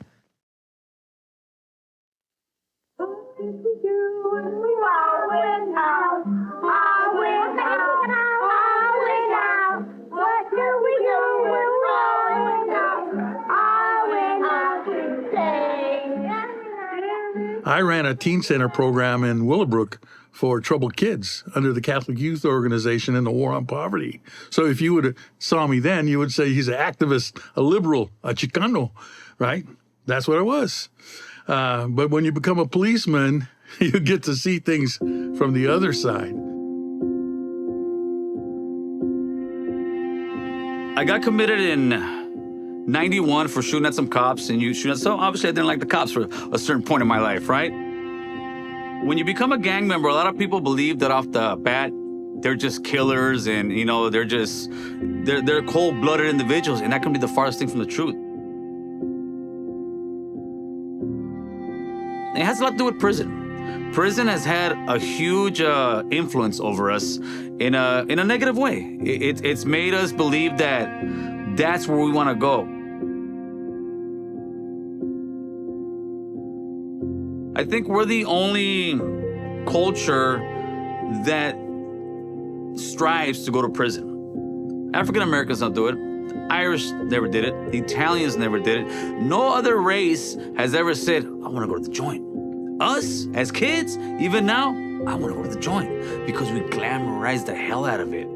I ran a teen center program in Willowbrook for troubled kids under the Catholic Youth Organization in the War on Poverty. So if you would have saw me then, you would say he's an activist, a liberal, a Chicano, right? That's what I was. But when you become a policeman, you get to see things from the other side. I got committed in 91 for shooting at some cops and you shooting at, so obviously I didn't like the cops for a certain point in my life, right? When you become a gang member, a lot of people believe that off the bat, they're just killers and, they're cold-blooded individuals, and that can be the farthest thing from the truth. It has a lot to do with prison. Prison has had a huge influence over us in a negative way. It's made us believe that that's where we want to go. I think we're the only culture that strives to go to prison. African Americans don't do it. Irish never did it. The Italians never did it. No other race has ever said, I want to go to the joint. Us, as kids, even now, I want to go to the joint because we glamorize the hell out of it.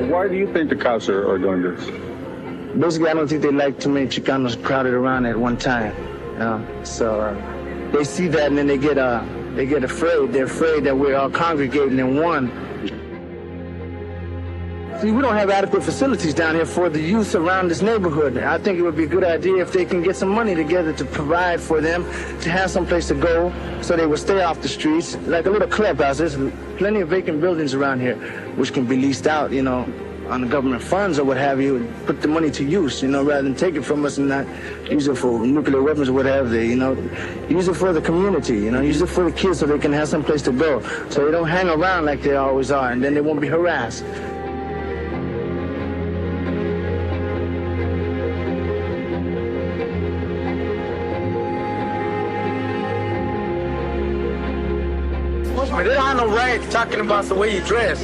Why do you think the cops are doing this? Basically, I don't think they like too many Chicanos crowded around at one time. So they see that and then they get afraid. They're afraid that we're all congregating in one. See, we don't have adequate facilities down here for the youth around this neighborhood. I think it would be a good idea if they can get some money together to provide for them, to have some place to go so they will stay off the streets, like a little clubhouse. There's plenty of vacant buildings around here which can be leased out, you know, on the government funds or what have you, and put the money to use, you know, rather than take it from us and not use it for nuclear weapons or whatever, you know. Use it for the community, you know, use it for the kids so they can have some place to go, so they don't hang around like they always are, and then they won't be harassed. They don't have no right talking about the way you dress.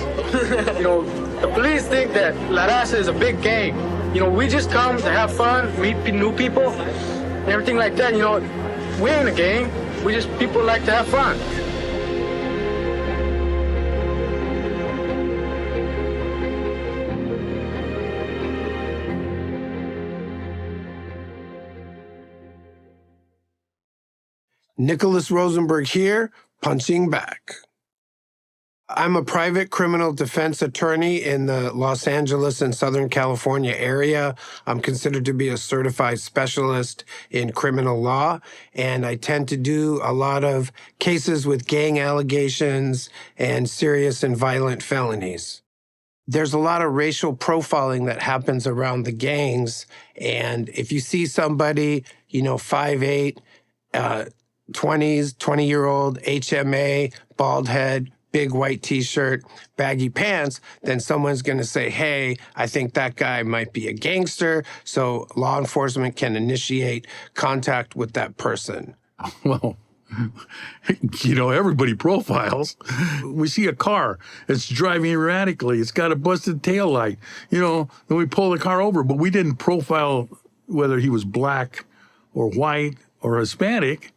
You know, the police think that La Raza is a big gang. You know, we just come to have fun, meet new people, and everything like that. You know, we ain't a gang. We just people like to have fun. Nicholas Rosenberg here, punching back. I'm a private criminal defense attorney in the Los Angeles and Southern California area. I'm considered to be a certified specialist in criminal law, and I tend to do a lot of cases with gang allegations and serious and violent felonies. There's a lot of racial profiling that happens around the gangs, and if you see somebody, you know, 5'8", 20-year-old, HMA, bald head, big white t-shirt, baggy pants, then someone's going to say, hey, I think that guy might be a gangster, so law enforcement can initiate contact with that person. Well, you know, everybody profiles. We see a car, it's driving erratically, it's got a busted taillight, you know, then we pull the car over, but we didn't profile whether he was black or white or Hispanic.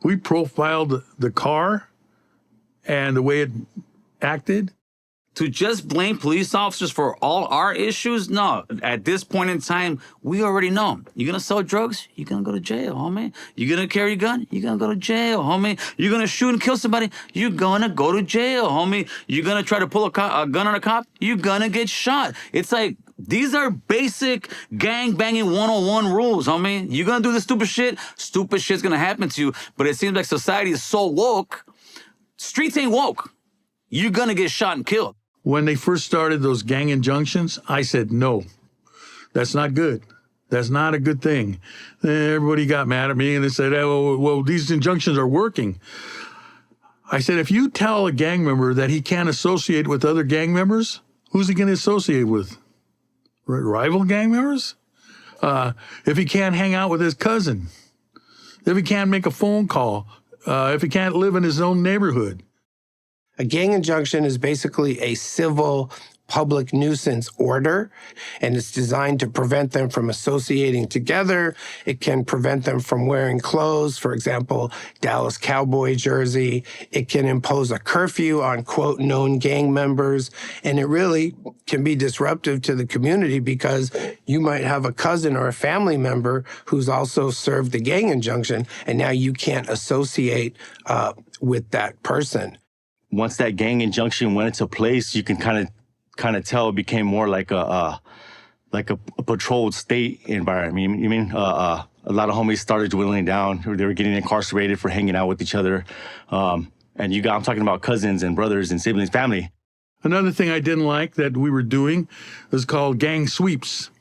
We profiled the car and the way it acted. To just blame police officers for all our issues? No. At this point in time, we already know. You're going to sell drugs? You're going to go to jail, homie. You're going to carry a gun? You're going to go to jail, homie. You're going to shoot and kill somebody? You're going to go to jail, homie. You're going to try to pull a gun on a cop? You're going to get shot. It's like, these are basic gang banging 101 rules, homie. You're going to do this stupid shit's going to happen to you. But it seems like society is so woke. Streets ain't woke. You're going to get shot and killed. When they first started those gang injunctions, I said, no, that's not good. That's not a good thing. Everybody got mad at me and they said, oh, well, these injunctions are working. I said, if you tell a gang member that he can't associate with other gang members, who's he going to associate with? Rival gang members? If he can't hang out with his cousin, if he can't make a phone call, if he can't live in his own neighborhood. A gang injunction is basically a civil public nuisance order, and it's designed to prevent them from associating together. It can prevent them from wearing clothes, for example, Dallas Cowboy jersey. It can impose a curfew on, quote, known gang members, and it really can be disruptive to the community because you might have a cousin or a family member who's also served the gang injunction, and now you can't associate with that person. Once that gang injunction went into place, you can kind of tell it became more like a patrolled state environment. You mean a lot of homies started dwindling down. They were getting incarcerated for hanging out with each other. And I'm talking about cousins and brothers and siblings, family. Another thing I didn't like that we were doing was called gang sweeps.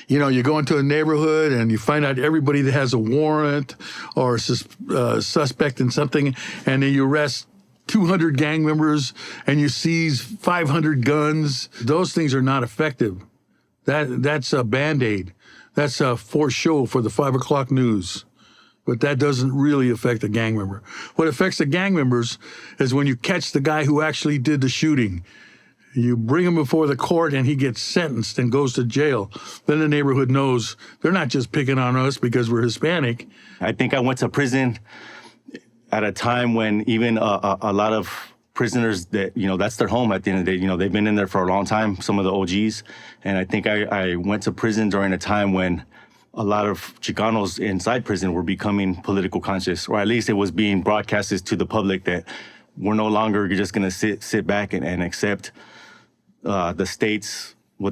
You know, you go into a neighborhood and you find out everybody that has a warrant or suspect in something, and then you arrest 200 gang members and you seize 500 guns. Those things are not effective. That's a Band-Aid. That's a for show for the 5 o'clock news. But that doesn't really affect a gang member. What affects the gang members is when you catch the guy who actually did the shooting. You bring him before the court and he gets sentenced and goes to jail. Then the neighborhood knows they're not just picking on us because we're Hispanic. I think I went to prison at a time when even a lot of prisoners that, you know, that's their home at the end of the day. You know, they've been in there for a long time, some of the OGs. And I think I went to prison during a time when a lot of Chicanos inside prison were becoming political conscious, or at least it was being broadcasted to the public that we're no longer just going to sit back and accept what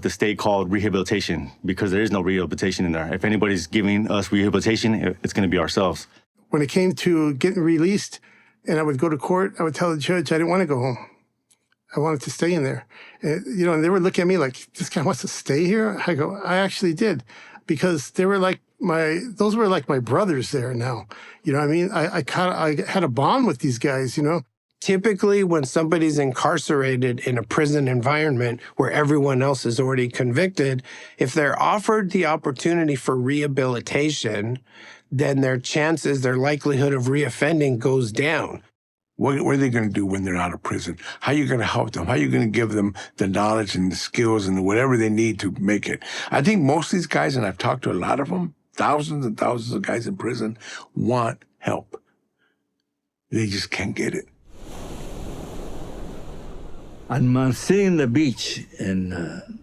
the state called rehabilitation, because there is no rehabilitation in there. If anybody's giving us rehabilitation, it's going to be ourselves. When it came to getting released and I would go to court, I would tell the judge I didn't want to go home. I wanted to stay in there. And, and they were looking at me like, this guy wants to stay here? I go, I actually did. Because they were those were like my brothers there now. You know what I mean? I had a bond with these guys, Typically, when somebody's incarcerated in a prison environment where everyone else is already convicted, if they're offered the opportunity for rehabilitation, then their likelihood of reoffending goes down. What are they going to do when they're out of prison? How are you going to help them? How are you going to give them the knowledge and the skills and whatever they need to make it? I think most of these guys, and I've talked to a lot of them, thousands and thousands of guys in prison, want help. They just can't get it. I'm sitting on the beach in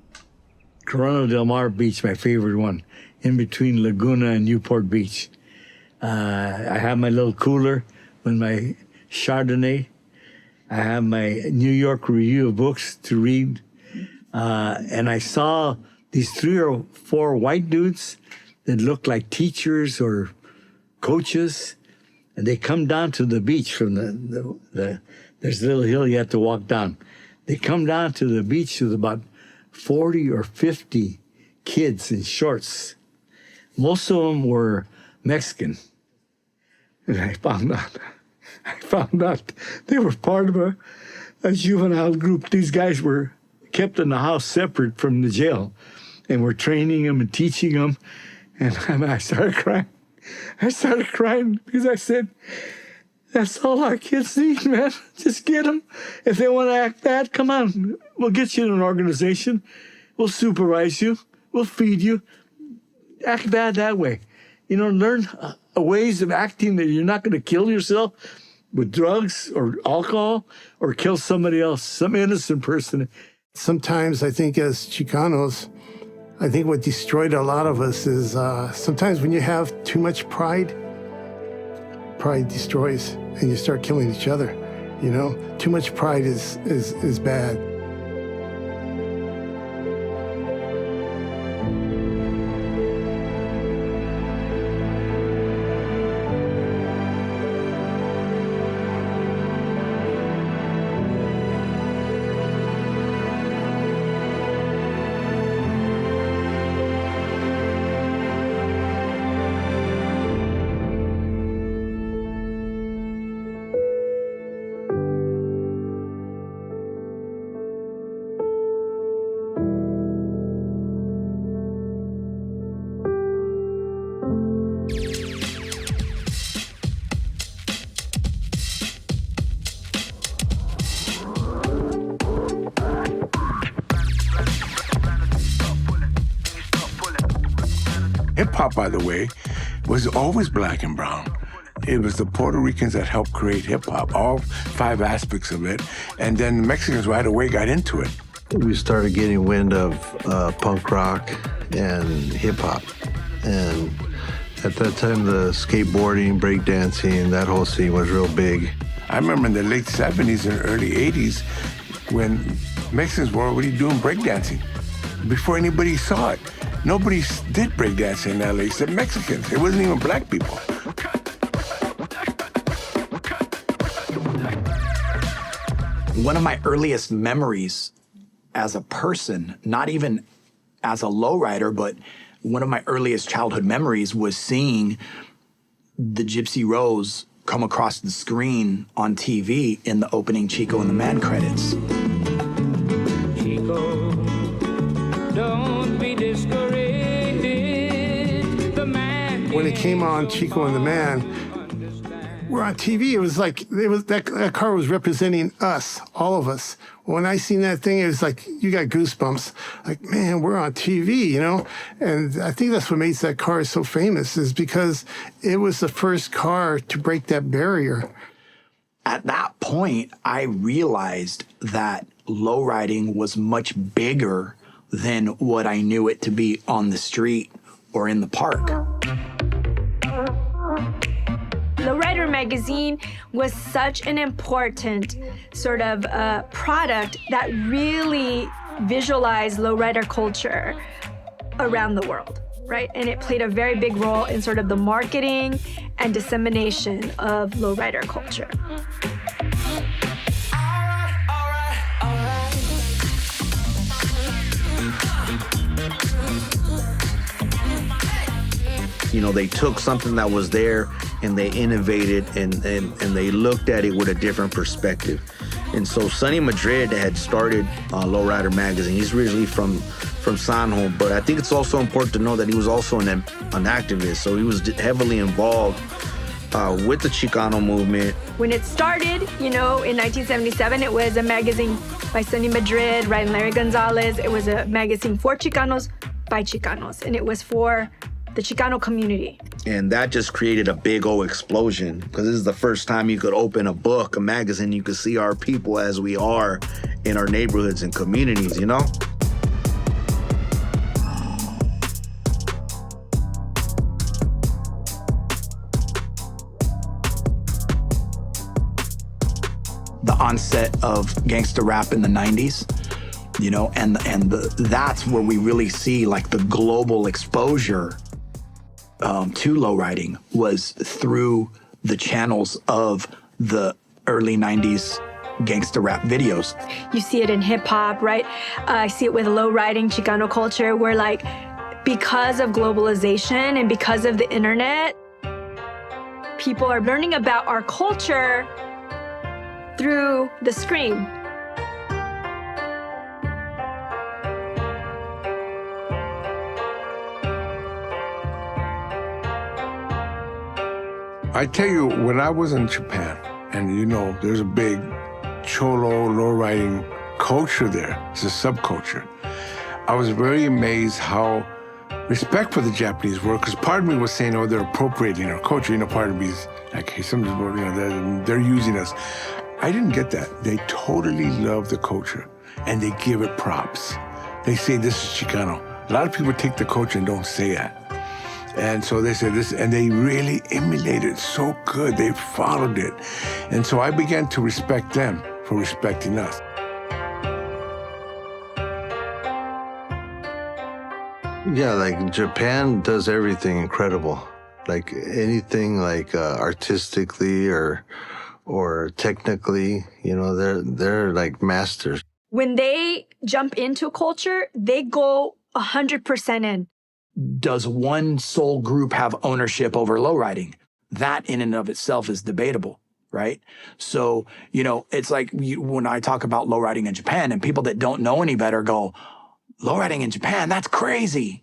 Corona del Mar Beach, my favorite one, in between Laguna and Newport Beach. I have my little cooler with my Chardonnay. I have my New York Review of Books to read. And I saw these 3 or 4 white dudes that looked like teachers or coaches. And they come down to the beach from there's a little hill you have to walk down. They come down to the beach with about 40 or 50 kids in shorts. Most of them were Mexican. And I found out they were part of a juvenile group. These guys were kept in the house separate from the jail, and we're training them and teaching them. And I started crying. I started crying because I said, that's all our kids need, man. Just get them. If they want to act bad, come on. We'll get you in an organization. We'll supervise you. We'll feed you. Act bad that way. Learn ways of acting that you're not going to kill yourself with drugs or alcohol or kill somebody else, some innocent person. Sometimes I think as Chicanos, I think what destroyed a lot of us is sometimes when you have too much pride destroys and you start killing each other. Too much pride is bad. Hip-hop, by the way, was always black and brown. It was the Puerto Ricans that helped create hip-hop, all 5 aspects of it, and then the Mexicans right away got into it. We started getting wind of punk rock and hip-hop, and at that time, the skateboarding, breakdancing, that whole scene was real big. I remember in the late 70s and early 80s when Mexicans were already doing breakdancing before anybody saw it. Nobody did breakdancing in LA except Mexicans. It wasn't even black people. One of my earliest memories as a person, not even as a lowrider, but one of my earliest childhood memories was seeing the Gypsy Rose come across the screen on TV in the opening Chico and the Man credits. Chico, don't be discouraged. The man. When it came on, Chico and the Man, we're on TV. It was like that car was representing us, all of us. When I seen that thing, it was like you got goosebumps. Like, man, we're on TV, And I think that's what makes that car so famous, is because it was the first car to break that barrier. At that point, I realized that lowriding was much bigger than what I knew it to be on the street or in the park. Lowrider magazine was such an important sort of product that really visualize lowrider culture around the world, right? And it played a very big role in sort of the marketing and dissemination of lowrider culture. You know, they took something that was there and they innovated and they looked at it with a different perspective. And so Sonny Madrid had started Lowrider magazine. He's originally from San Juan, but I think it's also important to know that he was also an activist. So he was heavily involved with the Chicano movement. When it started, you know, in 1977, it was a magazine by Sonny Madrid, and Larry Gonzalez. It was a magazine for Chicanos by Chicanos, and it was for the Chicano community. And that just created a big old explosion, because this is the first time you could open a book, a magazine, you could see our people as we are in our neighborhoods and communities, you know? The onset of gangster rap in the 90s, you know, and that's where we really see like the global exposure to lowriding was through the channels of the early 90s gangster rap videos. You see it in hip hop, right? I see it with lowriding Chicano culture, where like, because of globalization and because of the internet, people are learning about our culture through the screen. I tell you, when I was in Japan, and you know, there's a big Cholo lowriding culture there. It's a subculture. I was very amazed how respectful the Japanese were, because part of me was saying, oh, they're appropriating our culture. You know, part of me is like, hey, you know, they're using us. I didn't get that. They totally love the culture, and they give it props. They say, this is Chicano. A lot of people take the culture and don't say that. And so they said this, and they really emulated it so good. They followed it. And so I began to respect them for respecting us. Yeah, like Japan does everything incredible. Like anything like artistically or technically, you know, they're like masters. When they jump into a culture, they go 100% in. Does one sole group have ownership over lowriding? That in and of itself is debatable, right? So, you know, it's like when I talk about lowriding in Japan, and people that don't know any better go, lowriding in Japan, that's crazy.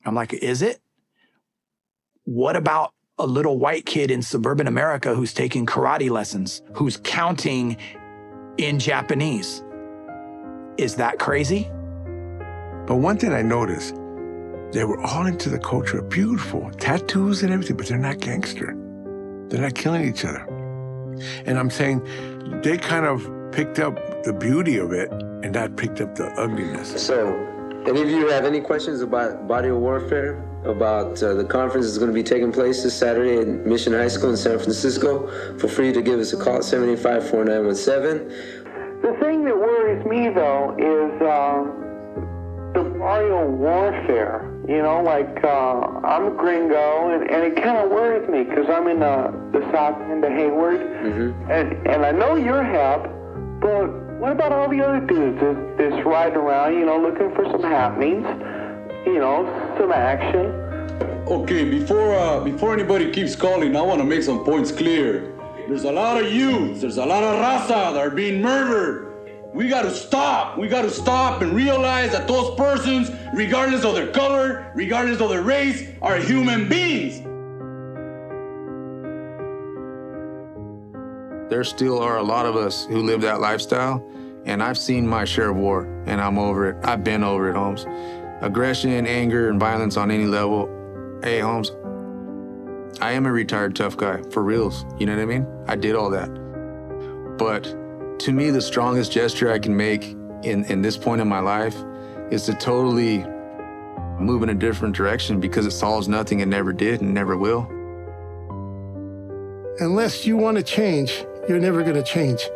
I'm like, is it? What about a little white kid in suburban America who's taking karate lessons, who's counting in Japanese? Is that crazy? But one thing I noticed, they were all into the culture, beautiful, tattoos and everything, but they're not gangster. They're not killing each other. And I'm saying they kind of picked up the beauty of it and not picked up the ugliness. So, any of you have any questions about barrio warfare, about the conference that's going to be taking place this Saturday at Mission High School in San Francisco? Feel free to give us a call at 785-4917. The thing that worries me, though, is the barrio warfare. You know, like, I'm a gringo, and it kind of worries me, because I'm in the south end of Hayward, and I know you're hip, but what about all the other dudes that's riding around, you know, looking for some happenings, you know, some action? Okay, before anybody keeps calling, I want to make some points clear. There's a lot of youths, there's a lot of raza that are being murdered. We got to stop. We got to stop and realize that those persons, regardless of their color, regardless of their race, are human beings. There still are a lot of us who live that lifestyle, and I've seen my share of war, and I'm over it. I've been over it, Holmes. Aggression, anger, and violence on any level. Hey, Holmes, I am a retired tough guy, for reals. You know what I mean? I did all that. But to me, the strongest gesture I can make in this point in my life is to totally move in a different direction, because it solves nothing and never did and never will. Unless you want to change, you're never going to change.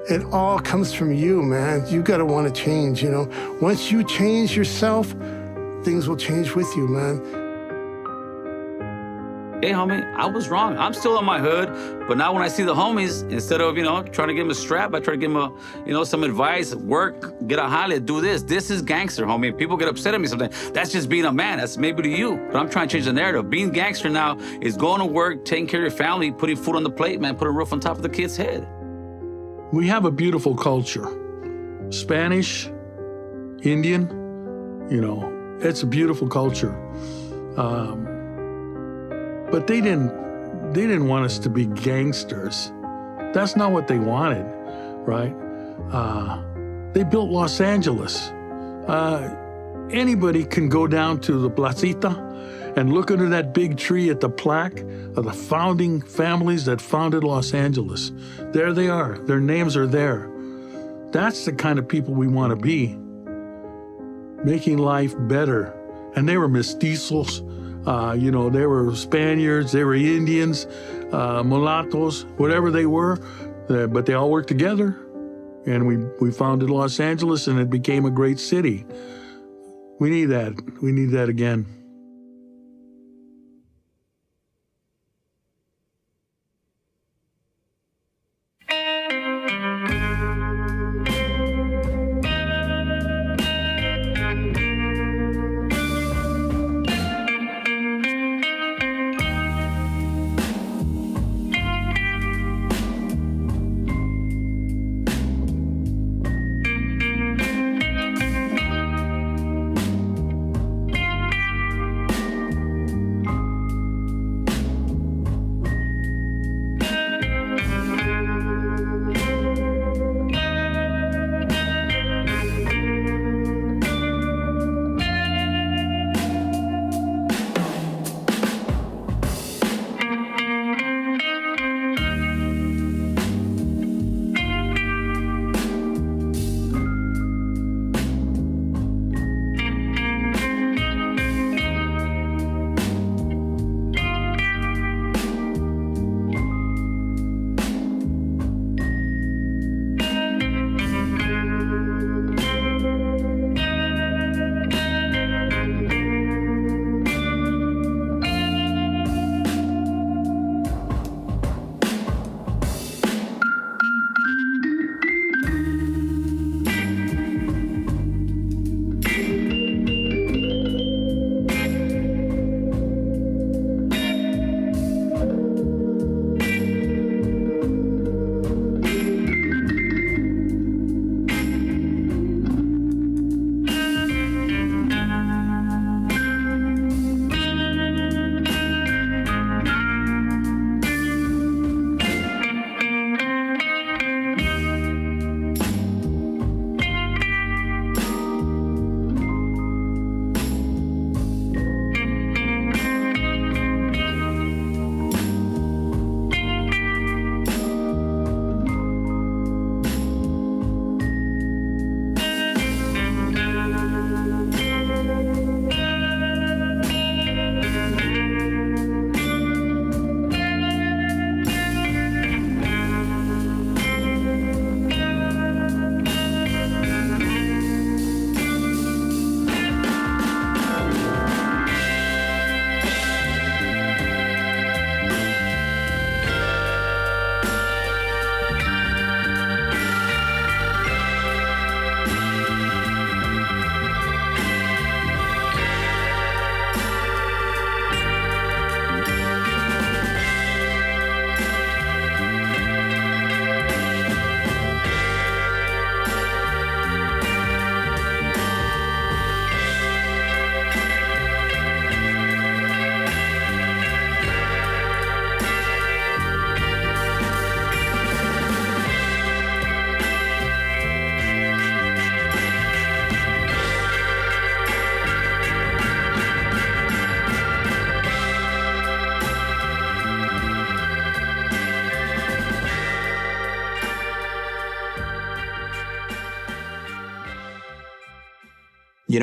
It all comes from you, man. You got to want to change, you know. Once you change yourself, things will change with you, man. Hey, homie, I was wrong. I'm still on my hood, but now when I see the homies, instead of, trying to give them a strap, I try to give them some advice, work, get a holly, do this. This is gangster, homie. People get upset at me sometimes. That's just being a man. That's maybe to you, but I'm trying to change the narrative. Being gangster now is going to work, taking care of your family, putting food on the plate, man, putting a roof on top of the kid's head. We have a beautiful culture. Spanish, Indian, it's a beautiful culture. But they didn't want us to be gangsters. That's not what they wanted, right? They built Los Angeles. Anybody can go down to the placita and look under that big tree at the plaque of the founding families that founded Los Angeles. There they are. Their names are there. That's the kind of people we want to be, making life better. And they were mestizos. They were Spaniards, they were Indians, mulattoes, whatever they were, but they all worked together. And we founded Los Angeles, and it became a great city. We need that. We need that again.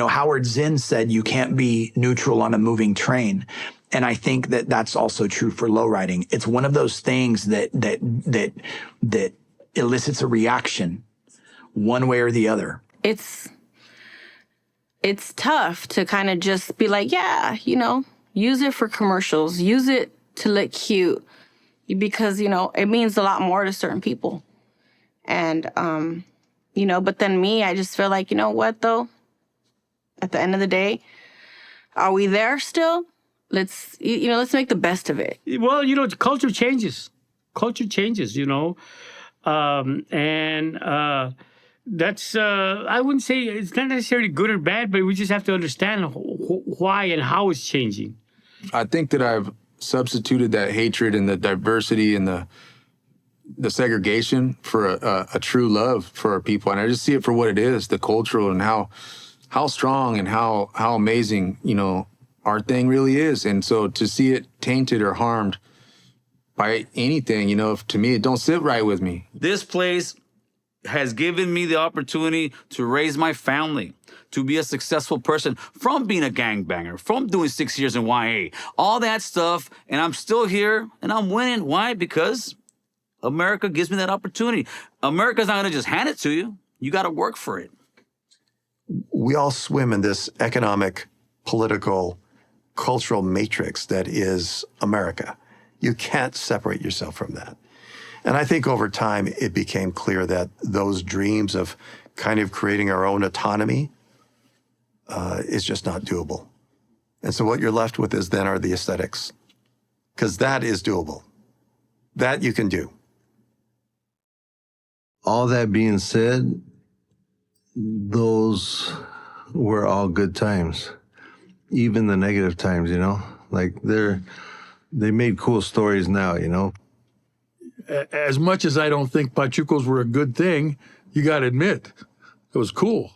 Howard Zinn said you can't be neutral on a moving train. And I think that that's also true for lowriding. It's one of those things that elicits a reaction one way or the other. It's tough to kind of just be like, yeah, you know, use it for commercials, use it to look cute, because, you know, it means a lot more to certain people. And, you know, but then me, I just feel like, you know what, though? At the end of the day, are we there still? Let's make the best of it. Well, you know, culture changes. Culture changes, you know. That's, I wouldn't say it's not necessarily good or bad, but we just have to understand why and how it's changing. I think that I've substituted that hatred and the diversity and the segregation for a true love for our people. And I just see it for what it is, the cultural and how strong and how amazing, you know, our thing really is. And so to see it tainted or harmed by anything, you know, to me, it don't sit right with me. This place has given me the opportunity to raise my family, to be a successful person, from being a gangbanger, from doing 6 years in YA, all that stuff, and I'm still here, and I'm winning. Why? Because America gives me that opportunity. America's not gonna just hand it to you. You gotta work for it. We all swim in this economic, political, cultural matrix that is America. You can't separate yourself from that. And I think over time, it became clear that those dreams of kind of creating our own autonomy is just not doable. And so what you're left with is then are the aesthetics, because that is doable. That you can do. All that being said, those were all good times. Even the negative times, you know? Like, they made cool stories now, you know? As much as I don't think Pachucos were a good thing, you got to admit, it was cool.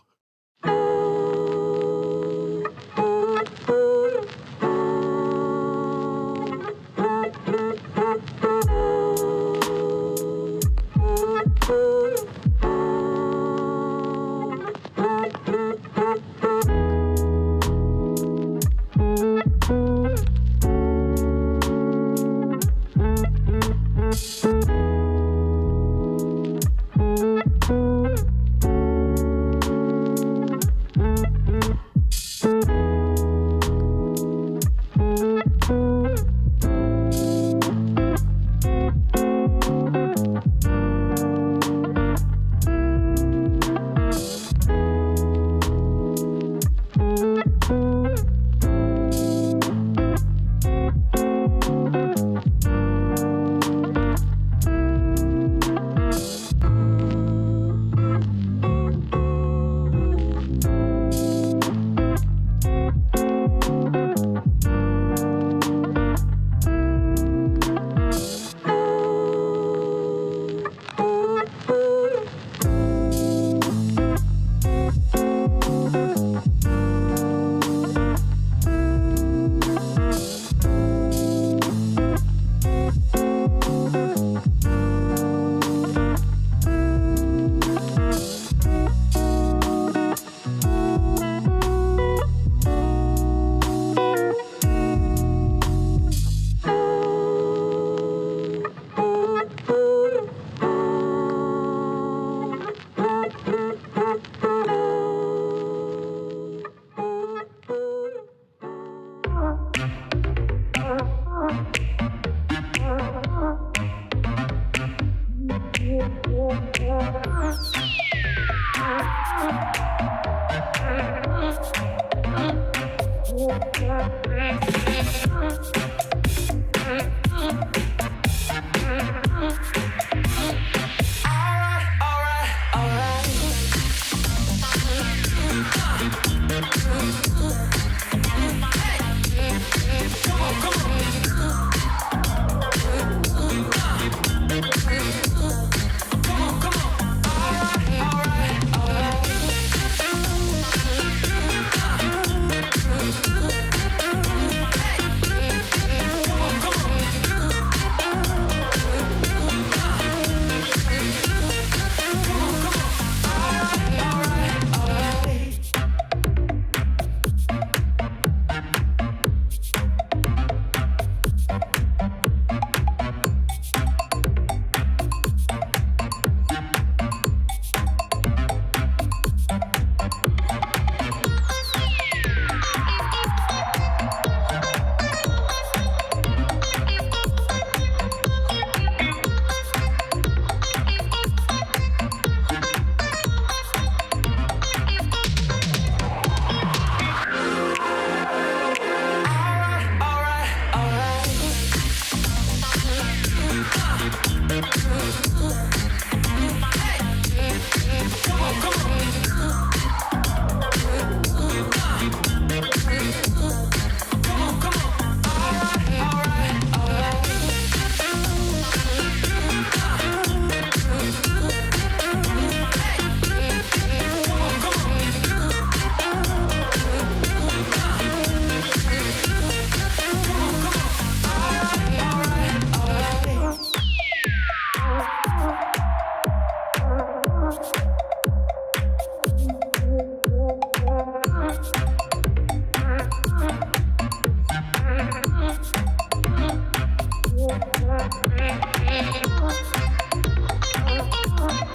Thank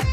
you.